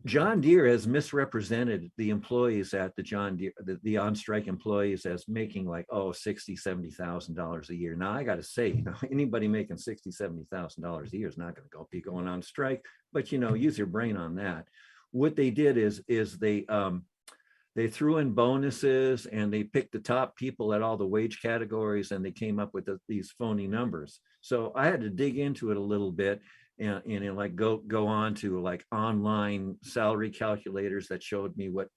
John Deere has misrepresented the employees at the John Deere, the on-strike employees, as making like, $60,000, $70,000 a year. Now I got to say, anybody making $60,000, $70,000 a year is not going to be going on strike, but use your brain on that. What they did is they threw in bonuses, and they picked the top people at all the wage categories, and they came up with these phony numbers. So I had to dig into it a little bit. And like go on to like online salary calculators that showed me what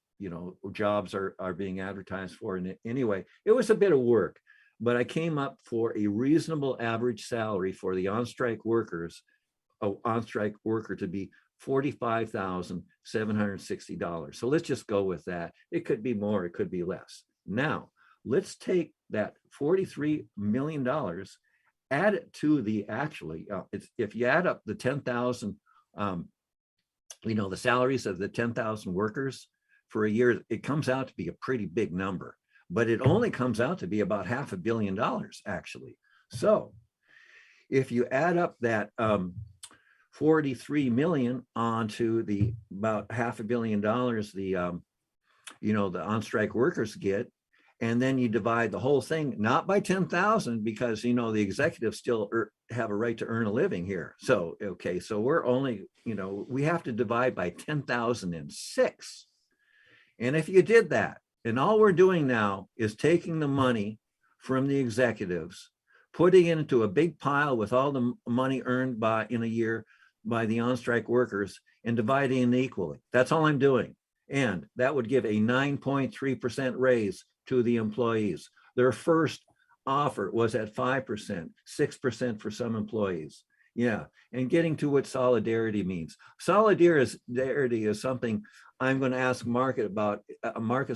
jobs are being advertised for. And anyway, it was a bit of work, but I came up for a reasonable average salary for the on-strike worker to be $45,760. So let's just go with that. It could be more, it could be less. Now, let's take that $43 million, add it to the if you add up the 10,000, the salaries of the 10,000 workers for a year, it comes out to be a pretty big number, but it only comes out to be about $500 million actually. So if you add up that 43 million onto the about $500 million the on-strike workers get, and then you divide the whole thing not by 10,000, because the executives still have a right to earn a living here. So okay, so we're only we have to divide by 10,006, and if you did that, and all we're doing now is taking the money from the executives, putting it into a big pile with all the money earned in a year by the on-strike workers and dividing it equally. That's all I'm doing. And that would give a 9.3% raise to the employees. Their first offer was at 5%, 6% for some employees. Yeah, and getting to what solidarity means. Solidarity is something I'm going to ask Marcus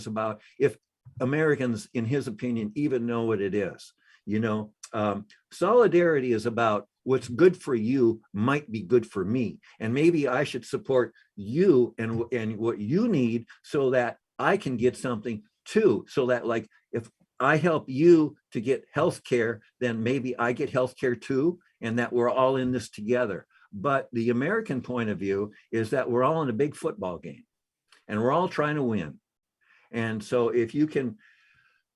about, if Americans, in his opinion, even know what it is. Solidarity is about what's good for you might be good for me, and maybe I should support you and what you need so that I can get something too. So that, like, if I help you to get health care, then maybe I get health care too, and that we're all in this together. But the American point of view is that we're all in a big football game and we're all trying to win. And so if you can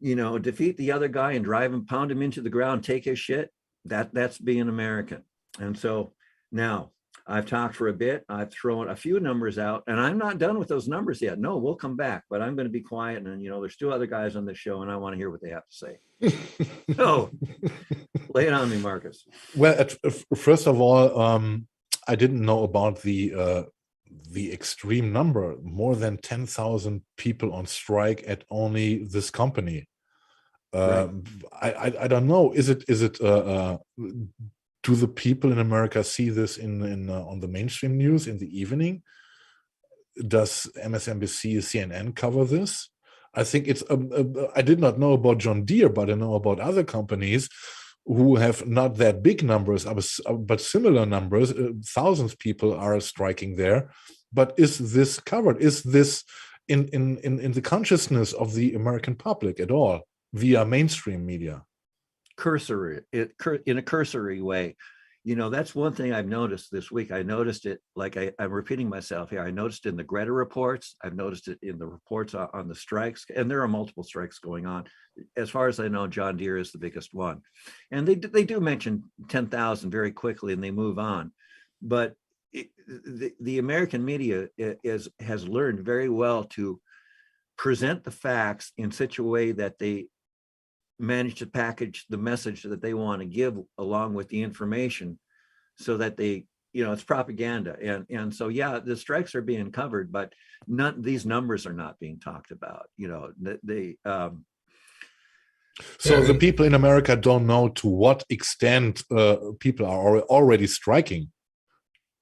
defeat the other guy and drive him, pound him into the ground, take his shit, that's being American. And so now I've talked for a bit. I've thrown a few numbers out, and I'm not done with those numbers yet. No, we'll come back, but I'm going to be quiet. And there's two other guys on this show, and I want to hear what they have to say. So lay it on me, Marcus. Well, first of all, I didn't know about the extreme number, more than 10,000 people on strike at only this company. Right. I don't know. Is it do the people in America see this on the mainstream news in the evening? Does MSNBC, CNN cover this? I think it's I did not know about John Deere, but I know about other companies who have not that big numbers, but similar numbers. Thousands of people are striking there. But is this covered? Is this in the consciousness of the American public at all via mainstream media? In a cursory way. That's one thing I've noticed this week. I noticed it, like I'm repeating myself here. I noticed in the Greta reports. I've noticed it in the reports on the strikes, and there are multiple strikes going on. As far as I know, John Deere is the biggest one. And they do mention 10,000 very quickly, and they move on. But the American media has learned very well to present the facts in such a way that they manage to package the message that they want to give along with the information, so that it's propaganda. And so, yeah, the strikes are being covered, but these numbers are not being talked about. So the people in America don't know to what extent people are already striking.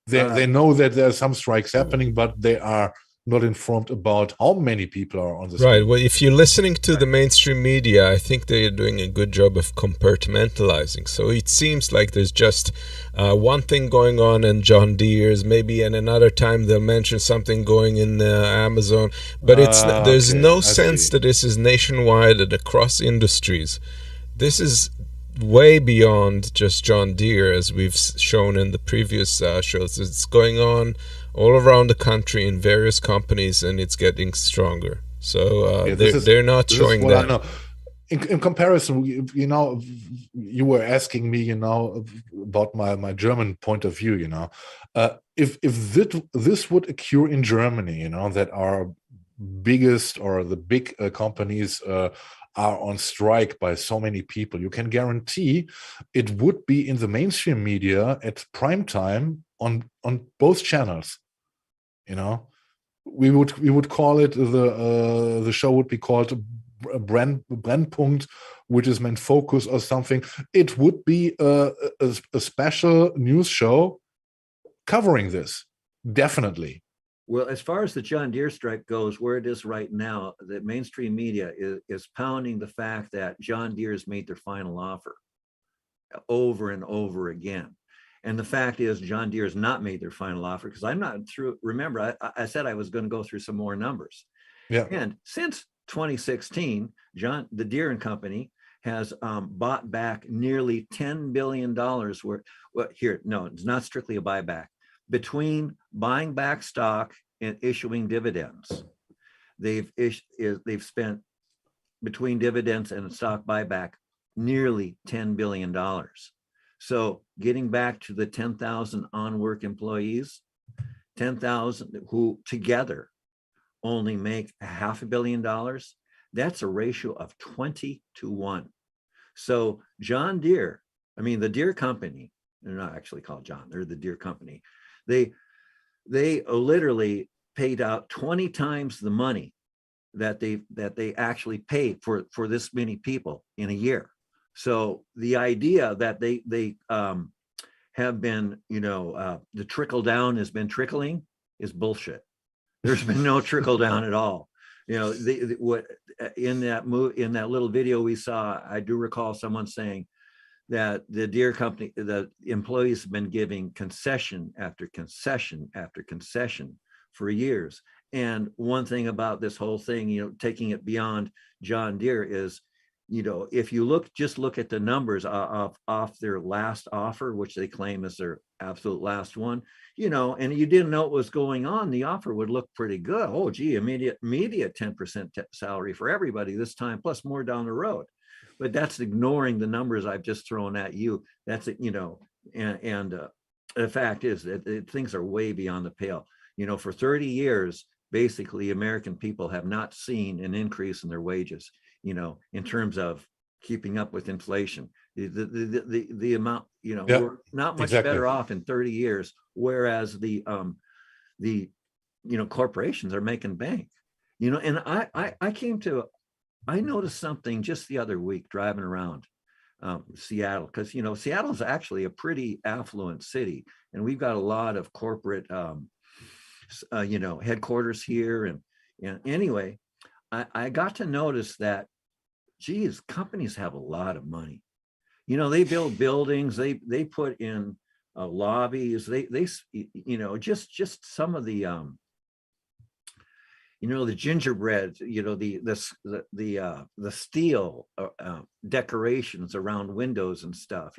They know that there are some strikes happening, but they are not informed about how many people are on the right. Well, if you're listening to the mainstream media, I think they're doing a good job of compartmentalizing. So it seems like there's just one thing going on in John Deere's, maybe in another time they'll mention something going in Amazon, but there's no sense that this is nationwide and across industries. This is way beyond just John Deere, as we've shown in the previous shows. It's going on all around the country in various companies, and it's getting stronger. So they're not showing that. I know. In comparison, you were asking me, about my German point of view. If this would occur in Germany, that our biggest or the big companies are on strike by so many people, you can guarantee it would be in the mainstream media at prime time on both channels. We would call it the show would be called Brennpunkt, which is meant focus or something. It would be a special news show covering this. Definitely. Well, as far as the John Deere strike goes, where it is right now, the mainstream media is pounding the fact that John Deere has made their final offer over and over again. And the fact is, John Deere has not made their final offer, because I'm not through. Remember, I said I was going to go through some more numbers. Yeah. And since 2016, the Deere and Company has bought back nearly $10 billion worth. Well, here, no, it's not strictly a buyback. Between buying back stock and issuing dividends, they've spent, between dividends and stock buyback, nearly $10 billion. So getting back to the 10,000 on-work employees, 10,000 who together only make $500 million, that's a ratio of 20 to 1. So John Deere, I mean, the Deere Company, they're not actually called John, they're the Deere Company. They literally paid out 20 times the money that they actually pay for this many people in a year. So the idea that they have been, the trickle down has been trickling is bullshit. There's been no trickle down at all. What in that little video we saw, I do recall someone saying that the Deere Company, the employees have been giving concession after concession after concession for years. And one thing about this whole thing, taking it beyond John Deere is, if you just look at the numbers off their last offer, which they claim is their absolute last one, and you didn't know what was going on, the offer would look pretty good. Oh, gee, immediate 10% salary for everybody this time, plus more down the road. But that's ignoring the numbers I've just thrown at you. That's it, and the fact is that things are way beyond the pale. For 30 years, basically, American people have not seen an increase in their wages, in terms of keeping up with inflation. The amount, we're not much better off in 30 years, whereas the corporations are making bank. And I noticed something just the other week driving around Seattle, because Seattle is actually a pretty affluent city, and we've got a lot of corporate headquarters here. And anyway, I got to notice that, geez, companies have a lot of money. They build buildings, they put in lobbies, they just some of the the gingerbread, the steel decorations around windows and stuff,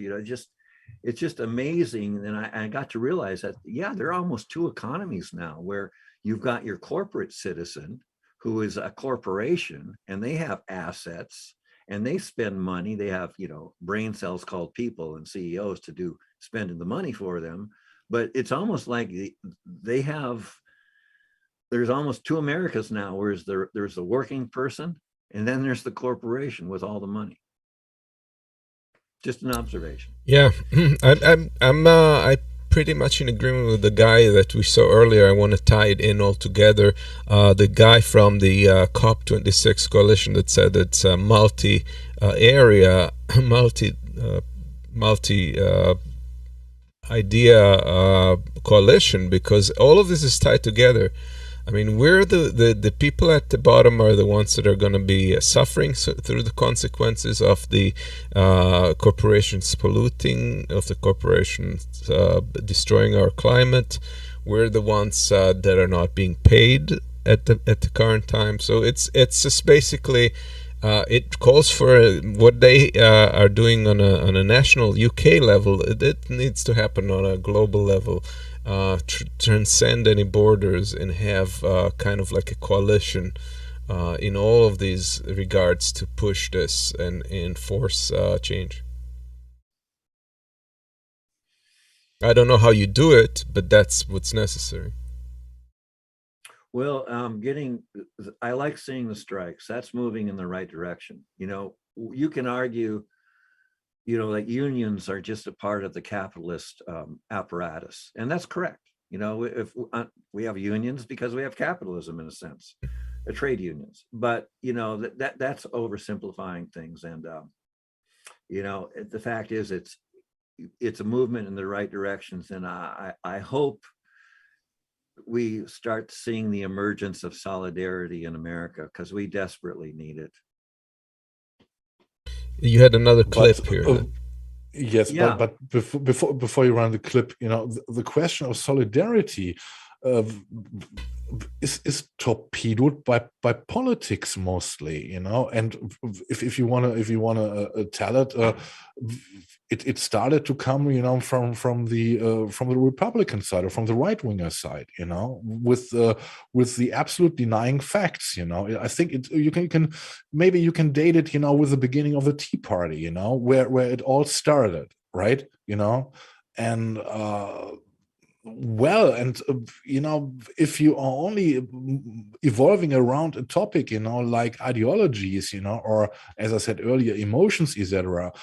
it's just amazing. And I got to realize that, there are almost two economies now, where you've got your corporate citizen, who is a corporation, and they have assets and they spend money. They have, brain cells called people and CEOs to do spending the money for them. But it's almost like there's almost two Americas now, whereas there's the working person, and then there's the corporation with all the money. Just an observation. Yeah, I'm pretty much in agreement with the guy that we saw earlier. I want to tie it in all together. The guy from the COP26 coalition that said it's a multi-area, idea coalition, because all of this is tied together. I mean, we're the people at the bottom are the ones that are going to be suffering through the consequences of the corporations polluting, of the corporations destroying our climate. We're the ones that are not being paid at the current time. So it's just basically it calls for what they are doing on a national UK level. It needs to happen on a global level. Transcend any borders and have kind of like a coalition in all of these regards to push this and enforce change. I don't know how you do it, but that's what's necessary. Well, I like seeing the strikes. That's moving in the right direction. You can argue, like unions are just a part of the capitalist apparatus, and that's correct. If we have unions because we have capitalism, in a sense, trade unions. But that's oversimplifying things. And the fact is, it's a movement in the right directions, and I hope we start seeing the emergence of solidarity in America, because we desperately need it. You had another clip here. Yes, Yeah. but before you run the clip, you know, the question of solidarity is torpedoed by politics mostly, you know. And if you wanna tell it, it started to come, you know, from the Republican side or from the right winger side, you know, with the absolute denying facts, you know. I think you can maybe you can date it, you know, with the beginning of the Tea Party, you know, where it all started, right, you know, and well, and you know, if you are only evolving around a topic, you know, like ideologies, you know, or as I said earlier, emotions, etc.,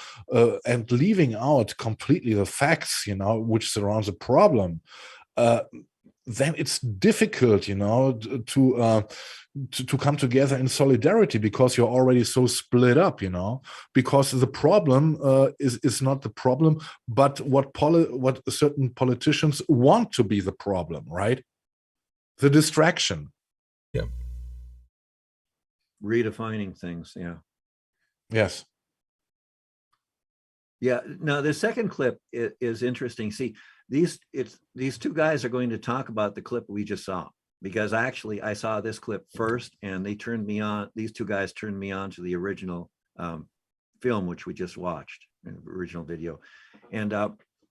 and leaving out completely the facts, you know, which surrounds the problem, then it's difficult, you know, to come together in solidarity, because you're already so split up, you know, because the problem is not the problem, but what certain politicians want to be the problem, right? The distraction. Yeah. Redefining things. Yeah. Yes. Yeah. Now, the second clip is interesting. See, these two guys are going to talk about the clip we just saw, because actually I saw this clip first, and they turned me on. These two guys turned me on to the original film, which we just watched, original video. And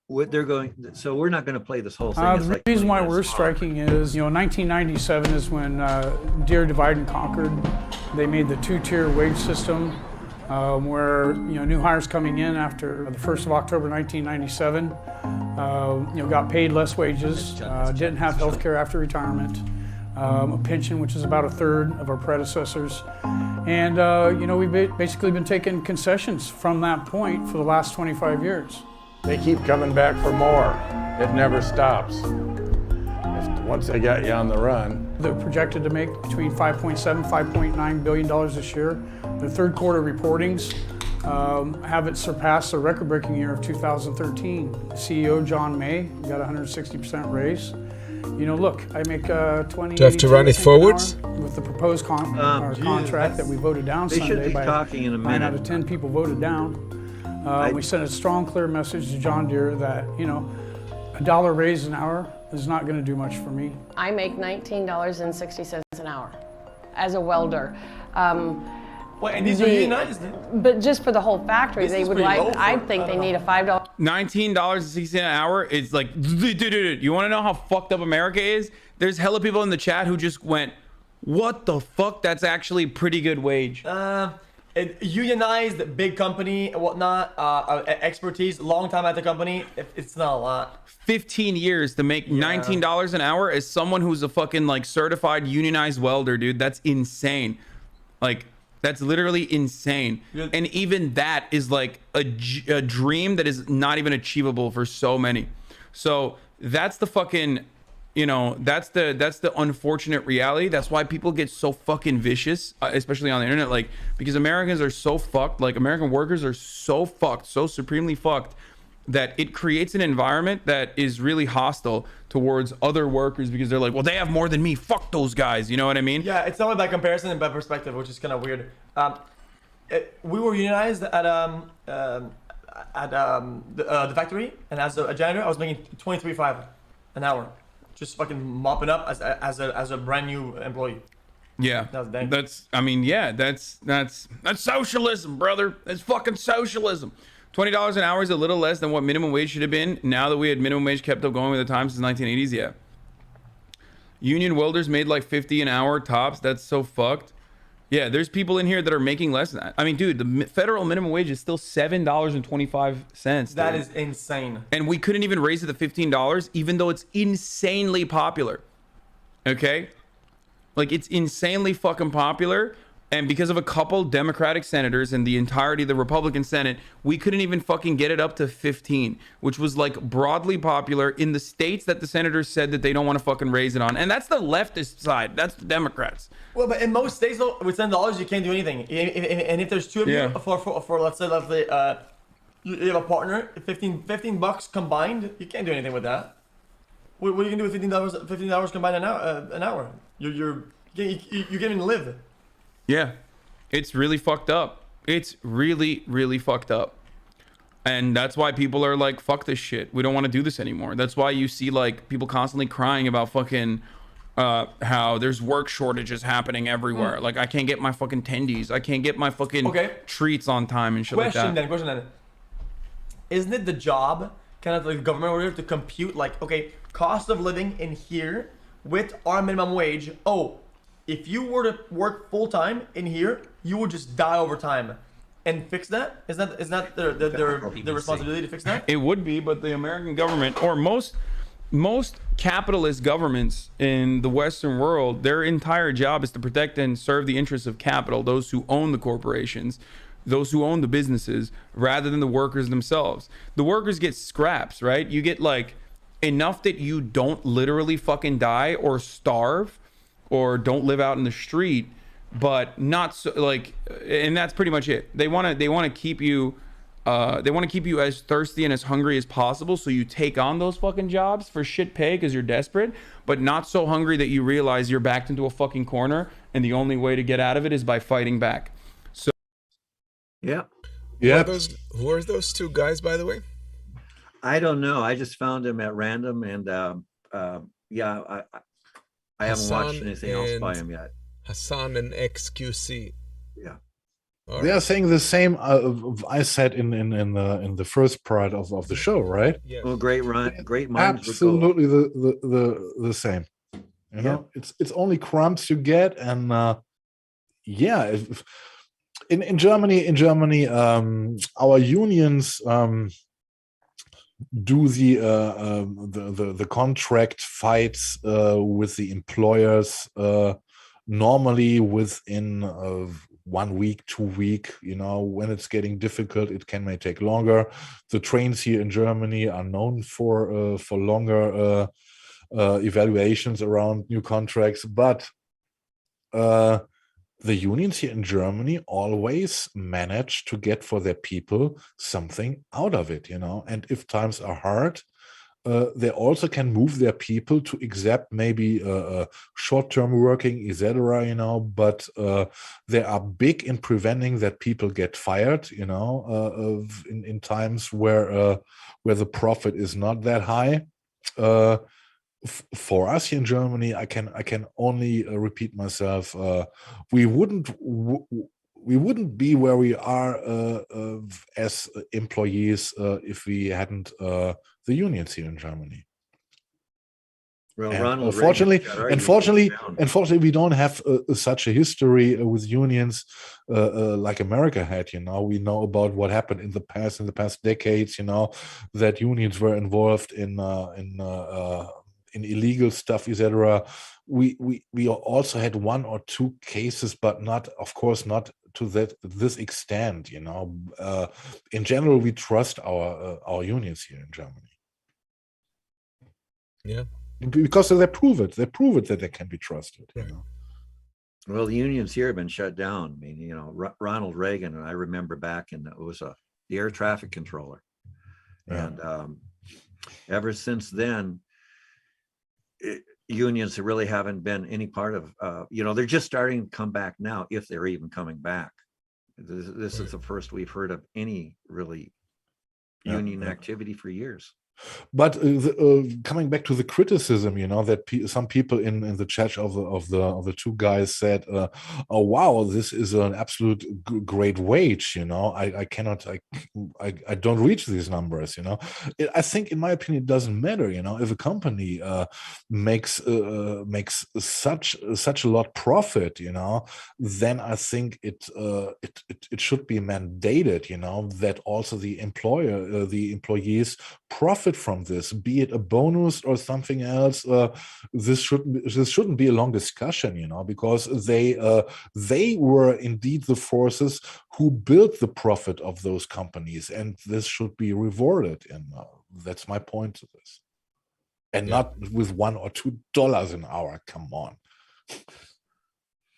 what they're going, so we're not going to play this whole thing. The reason why we're striking is, you know, 1997 is when Dear Divide and Conquered. They made the two-tier wage system, where, you know, new hires coming in after the 1st of October 1997, you know, got paid less wages, didn't have health care after retirement, a pension, which is about a third of our predecessors. And, you know, we've basically been taking concessions from that point for the last 25 years. They keep coming back for more. It never stops. Once they got you on the run. They're projected to make between $5.7, $5.9 billion this year. The third quarter reportings have it surpassed the record-breaking year of 2013. CEO John May got a 160% raise. You know, look, I make 20. Do I have to run it forwards? With the proposed contract that we voted down Sunday by 9 out of 10 people voted down. We sent a strong, clear message to John Deere that, you know, $1 raise an hour is not going to do much for me. I make $19.60 an hour as a welder. Wait, and these are unionized? But just for the whole factory, they would like, I think they need a $5. $19.60 an hour is like, dude, you want to know how fucked up America is? There's hella people in the chat who just went, what the fuck? That's actually a pretty good wage. Unionized, big company, whatnot, expertise, long time at the company, it's not a lot. 15 years to make $19 an hour as someone who's a fucking like certified unionized welder, dude. That's insane. Like, that's literally insane. And even that is like a dream that is not even achievable for so many. So that's the fucking, you know, that's the unfortunate reality. That's why people get so fucking vicious, especially on the internet, like, because Americans are so fucked, like American workers are so fucked, so supremely fucked, that it creates an environment that is really hostile towards other workers, because they're like, well, they have more than me, fuck those guys, you know what I mean? Yeah, it's not by comparison and by perspective, which is kind of weird. We were unionized at the factory, and as a janitor, I was making $23.5 an hour, just fucking mopping up as a brand new employee. Yeah, that's socialism, brother. That's fucking socialism. $20 an hour is a little less than what minimum wage should have been. Now that we had minimum wage kept up going with the times since 1980s, yeah. Union welders made like 50 an hour tops. That's so fucked. Yeah, there's people in here that are making less than that. I mean, dude, the federal minimum wage is still $7.25. That is insane. And we couldn't even raise it to $15, even though it's insanely popular. Okay? Like, it's insanely fucking popular. And because of a couple Democratic senators and the entirety of the Republican Senate, we couldn't even fucking get it up to 15, which was like broadly popular in the states that the senators said that they don't want to fucking raise it on. And that's the leftist side. That's the Democrats. Well, but in most states, though, with $10, you can't do anything. And if there's two of you, for let's say, you have a partner, $15 combined, you can't do anything with that. What are you gonna do with $15 combined an hour? You're getting to live. Yeah, it's really fucked up. It's really, really fucked up. And that's why people are like, fuck this shit. We don't want to do this anymore. That's why you see like people constantly crying about fucking how there's work shortages happening everywhere. Like I can't get my fucking tendies. I can't get my fucking treats on time and shit like that. Question then. Isn't it the job, kind of like the government order, to compute like, okay, cost of living in here with our minimum wage? Oh, if you were to work full time in here, you would just die over time, and fix that? Is that their responsibility to fix that? It would be, but the American government, or most capitalist governments in the Western world, their entire job is to protect and serve the interests of capital, those who own the corporations, those who own the businesses, rather than the workers themselves. The workers get scraps, right? You get like enough that you don't literally fucking die or starve or don't live out in the street, but not so like, and that's pretty much it. They want to keep you as thirsty and as hungry as possible, so you take on those fucking jobs for shit pay because you're desperate, but not so hungry that you realize you're backed into a fucking corner and the only way to get out of it is by fighting back. So yeah. Who are those two guys, by the way? I don't know. I just found them at random, and I haven't watched anything else by him yet. Hassan and XQC. Yeah. They are saying the same I said in the first part of the show, right? Yes. Oh, great minds. Absolutely the same. You know, it's only crumbs you get, and in Germany, our unions do the contract fights with the employers normally within 1 week, 2 week. You know, when it's getting difficult, it may take longer. The trains here in Germany are known for longer evaluations around new contracts, but the unions here in Germany always manage to get for their people something out of it, you know. And if times are hard, they also can move their people to accept maybe short-term working, etc., you know. But they are big in preventing that people get fired, you know, in times where the profit is not that high. For us here in Germany, I can only repeat myself. We wouldn't be where we are as employees if we hadn't the unions here in Germany. Well, and unfortunately, we don't have such a history with unions like America had. You know, we know about what happened in the past decades. You know, that unions were involved in illegal stuff, etc. We also had 1 or 2 cases, but not, of course, not to this extent. You know, in general, we trust our unions here in Germany. Yeah, because they prove it. They prove it that they can be trusted. Right. You know? Well, the unions here have been shut down. I mean, you know, Ronald Reagan, and I remember back in it was the air traffic controller, and ever since then. Unions really haven't been any part of, you know, they're just starting to come back now, if they're even coming back. This is the first we've heard of any really union activity for years. But coming back to the criticism, you know, that some people in the chat of the two guys said, "Oh wow, this is an absolute great wage." You know, I don't reach these numbers. You know, I think, in my opinion, it doesn't matter. You know, if a company makes such a lot profit, you know, then I think it should be mandated. You know, that also the employees profit from this, be it a bonus or something else. This shouldn't be a long discussion, you know, because they were indeed the forces who built the profit of those companies, and this should be rewarded. And that's my point to this, and not with $1 or $2 an hour. Come on.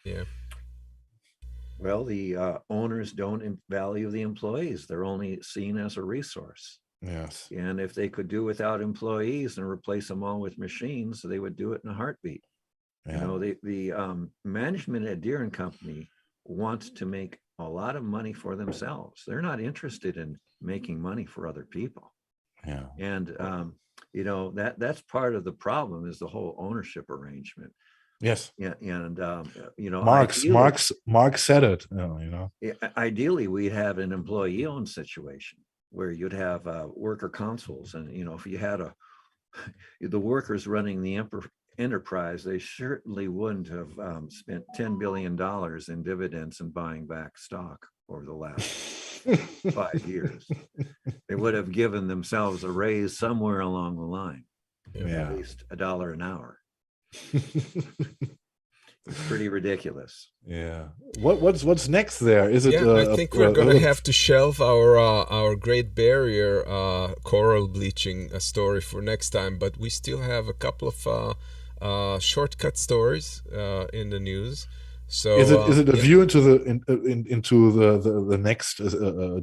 Yeah. Well, the owners don't value the employees. They're only seen as a resource. Yes. And if they could do without employees and replace them all with machines, they would do it in a heartbeat. Yeah. You know, the management at Deere and Company wants to make a lot of money for themselves. They're not interested in making money for other people. Yeah. And you know, that's part of the problem, is the whole ownership arrangement. Yes. Yeah, and you know, Marx said it. You know. Ideally, we'd have an employee-owned situation where you'd have worker councils, and you know, if you had the workers running the enterprise, they certainly wouldn't have spent $10 billion in dividends and buying back stock over the last 5 years. They would have given themselves a raise somewhere along the line, at least $1 an hour. It's pretty ridiculous. Yeah. What's next there? Is it? I think we're gonna have to shelve our Great Barrier coral bleaching story for next time, but we still have a couple of shortcut stories in the news. So is it a view into the next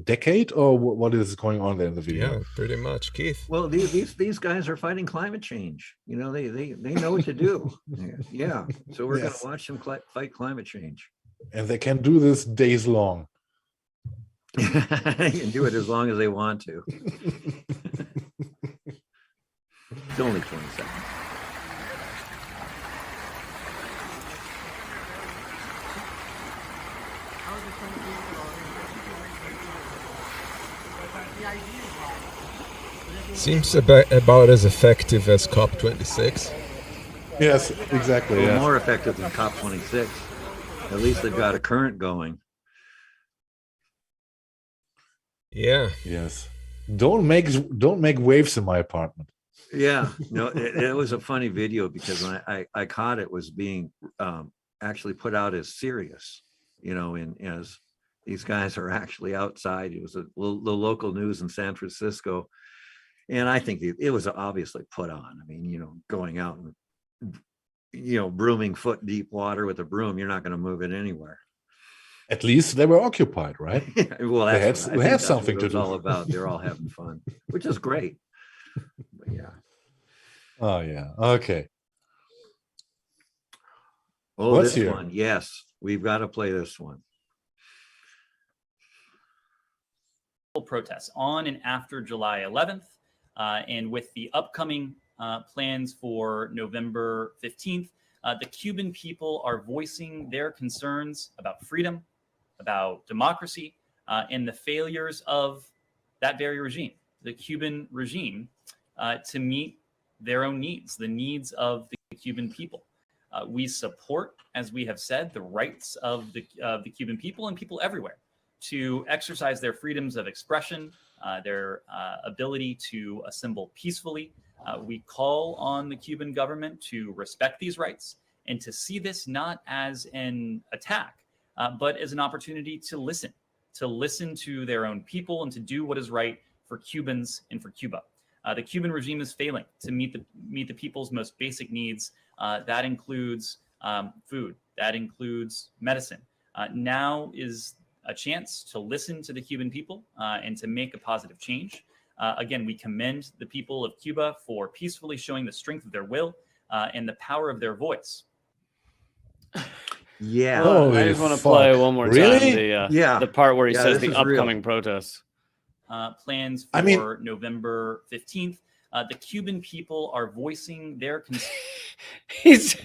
decade, or what is going on there in the video? Yeah, pretty much, Keith. Well, these guys are fighting climate change. You know, they know what to do. Yeah, so we're going to watch them fight climate change. And they can do this days long. They can do it as long as they want to. It's only 20 seconds. Seems about as effective as COP26. Yes, exactly. Well, more effective than COP26. At least they've got a current going. Yeah. Yes. Don't make waves in my apartment. Yeah. No, it was a funny video because when I caught it was being actually put out as serious, you know, as these guys are actually outside. It was the local news in San Francisco. And I think it was obviously put on. I mean, you know, going out and, you know, brooming foot deep water with a broom, you're not going to move it anywhere. At least they were occupied, right? Well, they had something to do. All about. They're all having fun, which is great. But yeah. Oh yeah. Okay. Oh, What's this here? one. Yes, we've got to play this one. Protests on and after July 11th, and with the upcoming plans for November 15th, the Cuban people are voicing their concerns about freedom, about democracy, and the failures of that very regime, the Cuban regime, to meet their own needs, the needs of the Cuban people. We support, as we have said, the rights of the Cuban people and people everywhere to exercise their freedoms of expression, their ability to assemble peacefully. We call on the Cuban government to respect these rights and to see this not as an attack, but as an opportunity to listen to their own people and to do what is right for Cubans and for Cuba. The Cuban regime is failing to meet the people's most basic needs. That includes food, that includes medicine. Now is a chance to listen to the Cuban people and to make a positive change. Again, we commend the people of Cuba for peacefully showing the strength of their will and the power of their voice. Yeah. I just want to play one more time the part where he says the upcoming protests. Plans for November 15th. The Cuban people are voicing their he's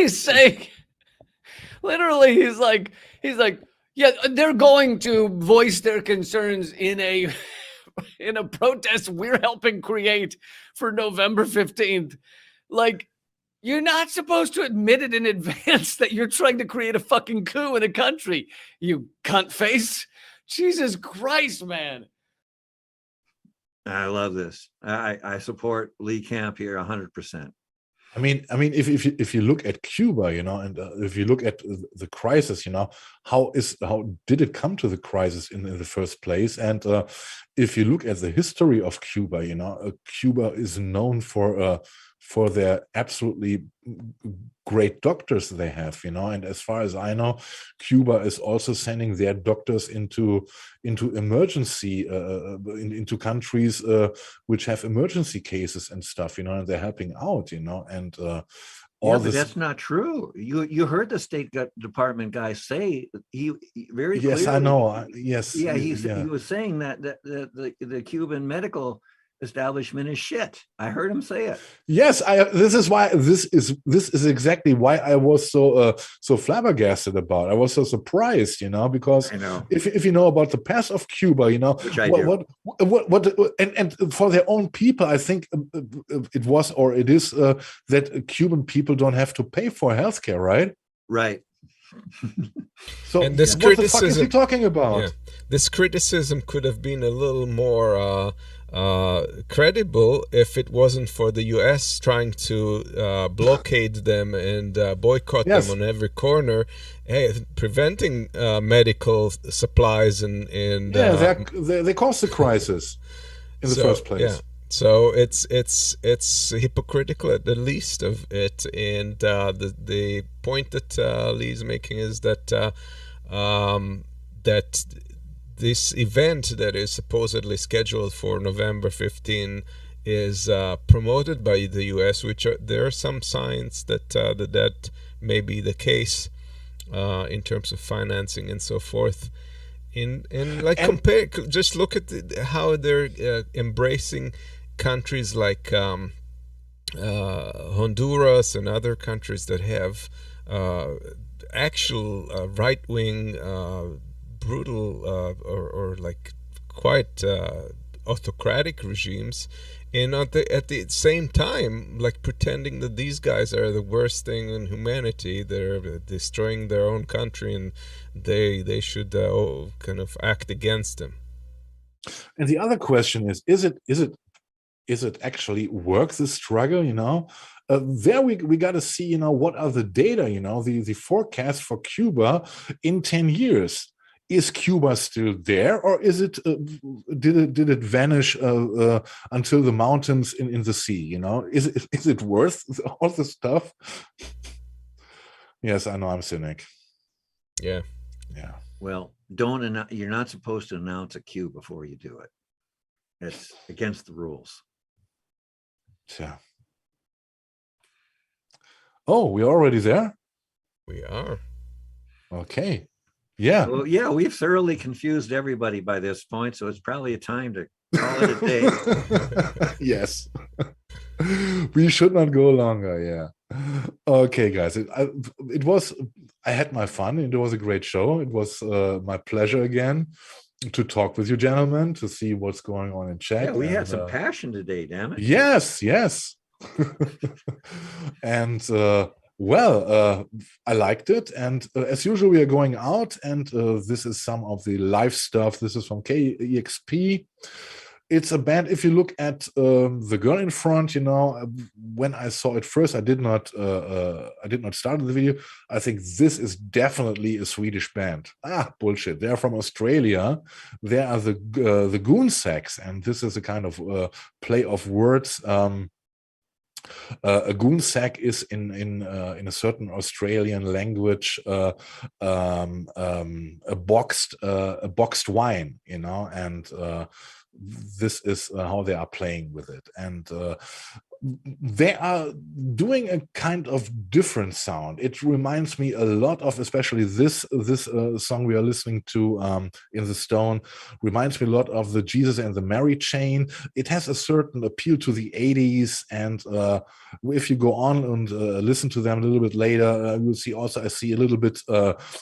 saying, literally, he's like, yeah, they're going to voice their concerns in a protest we're helping create for November 15th. Like, you're not supposed to admit it in advance that you're trying to create a fucking coup in the country, you cunt face. Jesus Christ, man. I love this. I support Lee Camp here 100%. I mean, if you look at Cuba, you know, and if you look at the crisis, you know, how did it come to the crisis in the first place? And if you look at the history of Cuba, you know, Cuba is known for their absolutely great doctors they have, and as far as I know, Cuba is also sending their doctors into emergency into countries which have emergency cases and stuff, and they're helping out, and all but that's not true. You heard the State Department guy say he very clearly. Yes, I know. Yes. Yeah, he was saying that the Cuban medical establishment is shit. I heard him say it. Yes, this is exactly why I was so flabbergasted about. I was so surprised, because I know. if you know about the past of Cuba, Which I do. what and for their own people, I think it was or it is that Cuban people don't have to pay for healthcare, right? Right. So and this what criticism, the fuck is he talking about? Yeah, this criticism could have been a little more credible if it wasn't for the U.S. trying to blockade them and boycott them on every corner, preventing medical supplies and they caused the crisis in the first place. Yeah. So it's hypocritical at the least of it, and the point that Lee's making is that that this event that is supposedly scheduled for November 15 is promoted by the U.S., there are some signs that that may be the case in terms of financing and so forth. Just look at how they're embracing countries like Honduras and other countries that have actual right-wing, brutal or like quite autocratic regimes, and at the same time like pretending that these guys are the worst thing in humanity. They're destroying their own country and they should kind of act against them. And the other question is it actually worth the struggle? There we got to see, what are the data, the forecast for Cuba in 10 years. Is Cuba still there, or is it did it vanish until the mountains in the sea? Is it worth all the stuff? Yes, I know I'm cynic. Yeah. Well, you're not supposed to announce a queue before you do it. It's against the rules. Yeah. Oh, we're already there? We are. Okay. Yeah. Well, yeah, we've thoroughly confused everybody by this point, so it's probably a time to call it a day. Yes. We should not go longer. Yeah. Okay, guys. I had my fun. It was a great show. It was my pleasure again to talk with you gentlemen, to see what's going on in chat. Yeah, we had some passion today, damn it. Yes. And I liked it, and as usual we are going out, and this is some of the live stuff. This is from KEXP. It's a band. If you look at the girl in front, when I saw it first, I did not start the video. I think this is definitely a Swedish band. Bullshit. They're from Australia. They are the Goon Sacks, and this is a kind of play of words. A goon sack is in a certain Australian language a boxed wine, and this is how they are playing with it, and they are doing a kind of different sound. It reminds me a lot of, especially this song we are listening to in the Stone, reminds me a lot of the Jesus and the Mary chain. It has a certain appeal to the 80s, and if you go on and listen to them a little bit later, you'll see also I see a little bit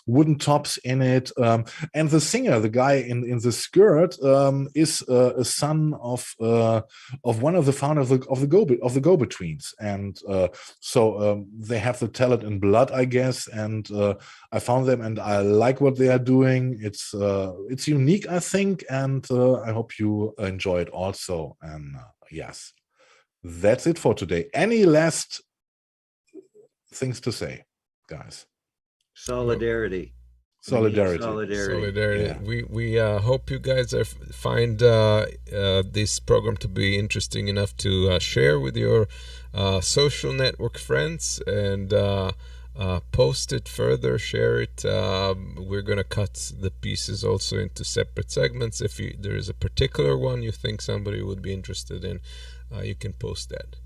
wooden tops in it, and the singer, the guy in the skirt, is a son of one of the founders of the Go-Betweens, and so they have the talent in blood, I guess, and I found them and I like what they are doing. It's unique, I think, and I hope you enjoy it also. And yes, that's it for today. Any last things to say, guys? Solidarity. Solidarity. Solidarity. Yeah. We hope you guys find this program to be interesting enough to share with your social network friends and post it further, share it. We're gonna cut the pieces also into separate segments. If there is a particular one you think somebody would be interested in, you can post that.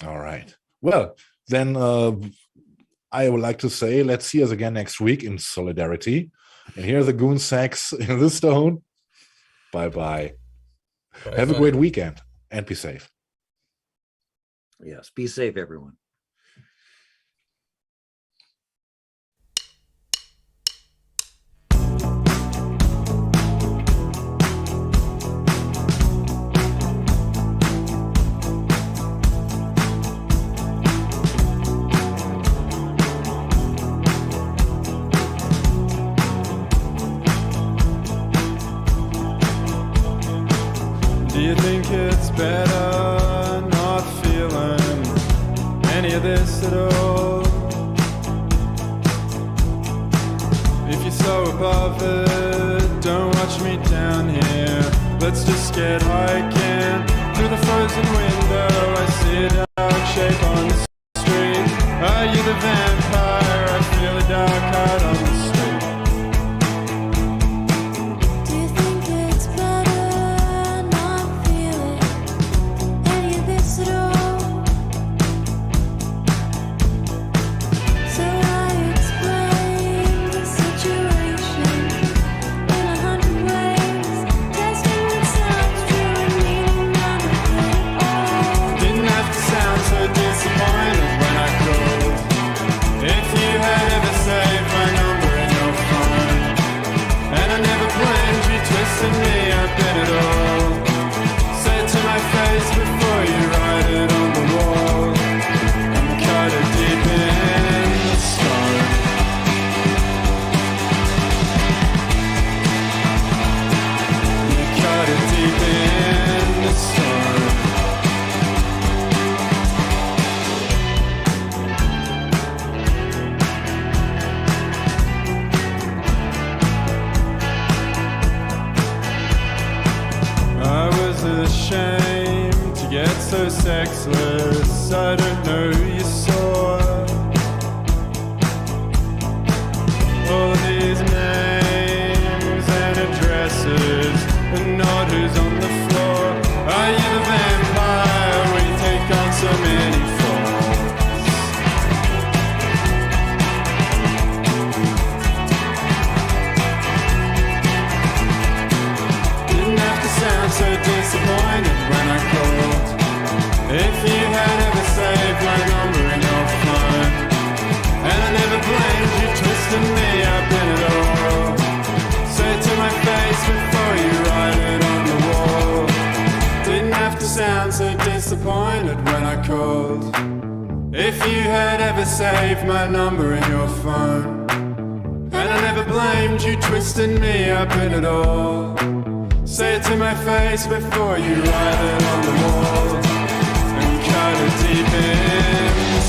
All right. Well, then I would like to say, let's see us again next week in solidarity. And here are the Goon Sacks in the Stone. Bye-bye. Have a great weekend and be safe. Yes, be safe, everyone. Do you think it's better not feeling any of this at all? If you're so above it, don't watch me down here. Let's just get hiking through the frozen window. I see a dark shape on the street. Are you the vampire? I feel a dark heart on the street. Ashamed to get so sexless, I don't know you saw all of these names and addresses, but not who's on the floor. Are you the vampire? We take on so many forms. Didn't have to sound so disappointed when I called. If you had ever saved my number in your phone, and I never blamed you twisting me up in it all. Say it to my face before you write it on the wall. Didn't have to sound so disappointed when I called. If you had ever saved my number in your phone, and I never blamed you twisting me up in it all. Say it to my face before you write it on the wall, and cut it deep in the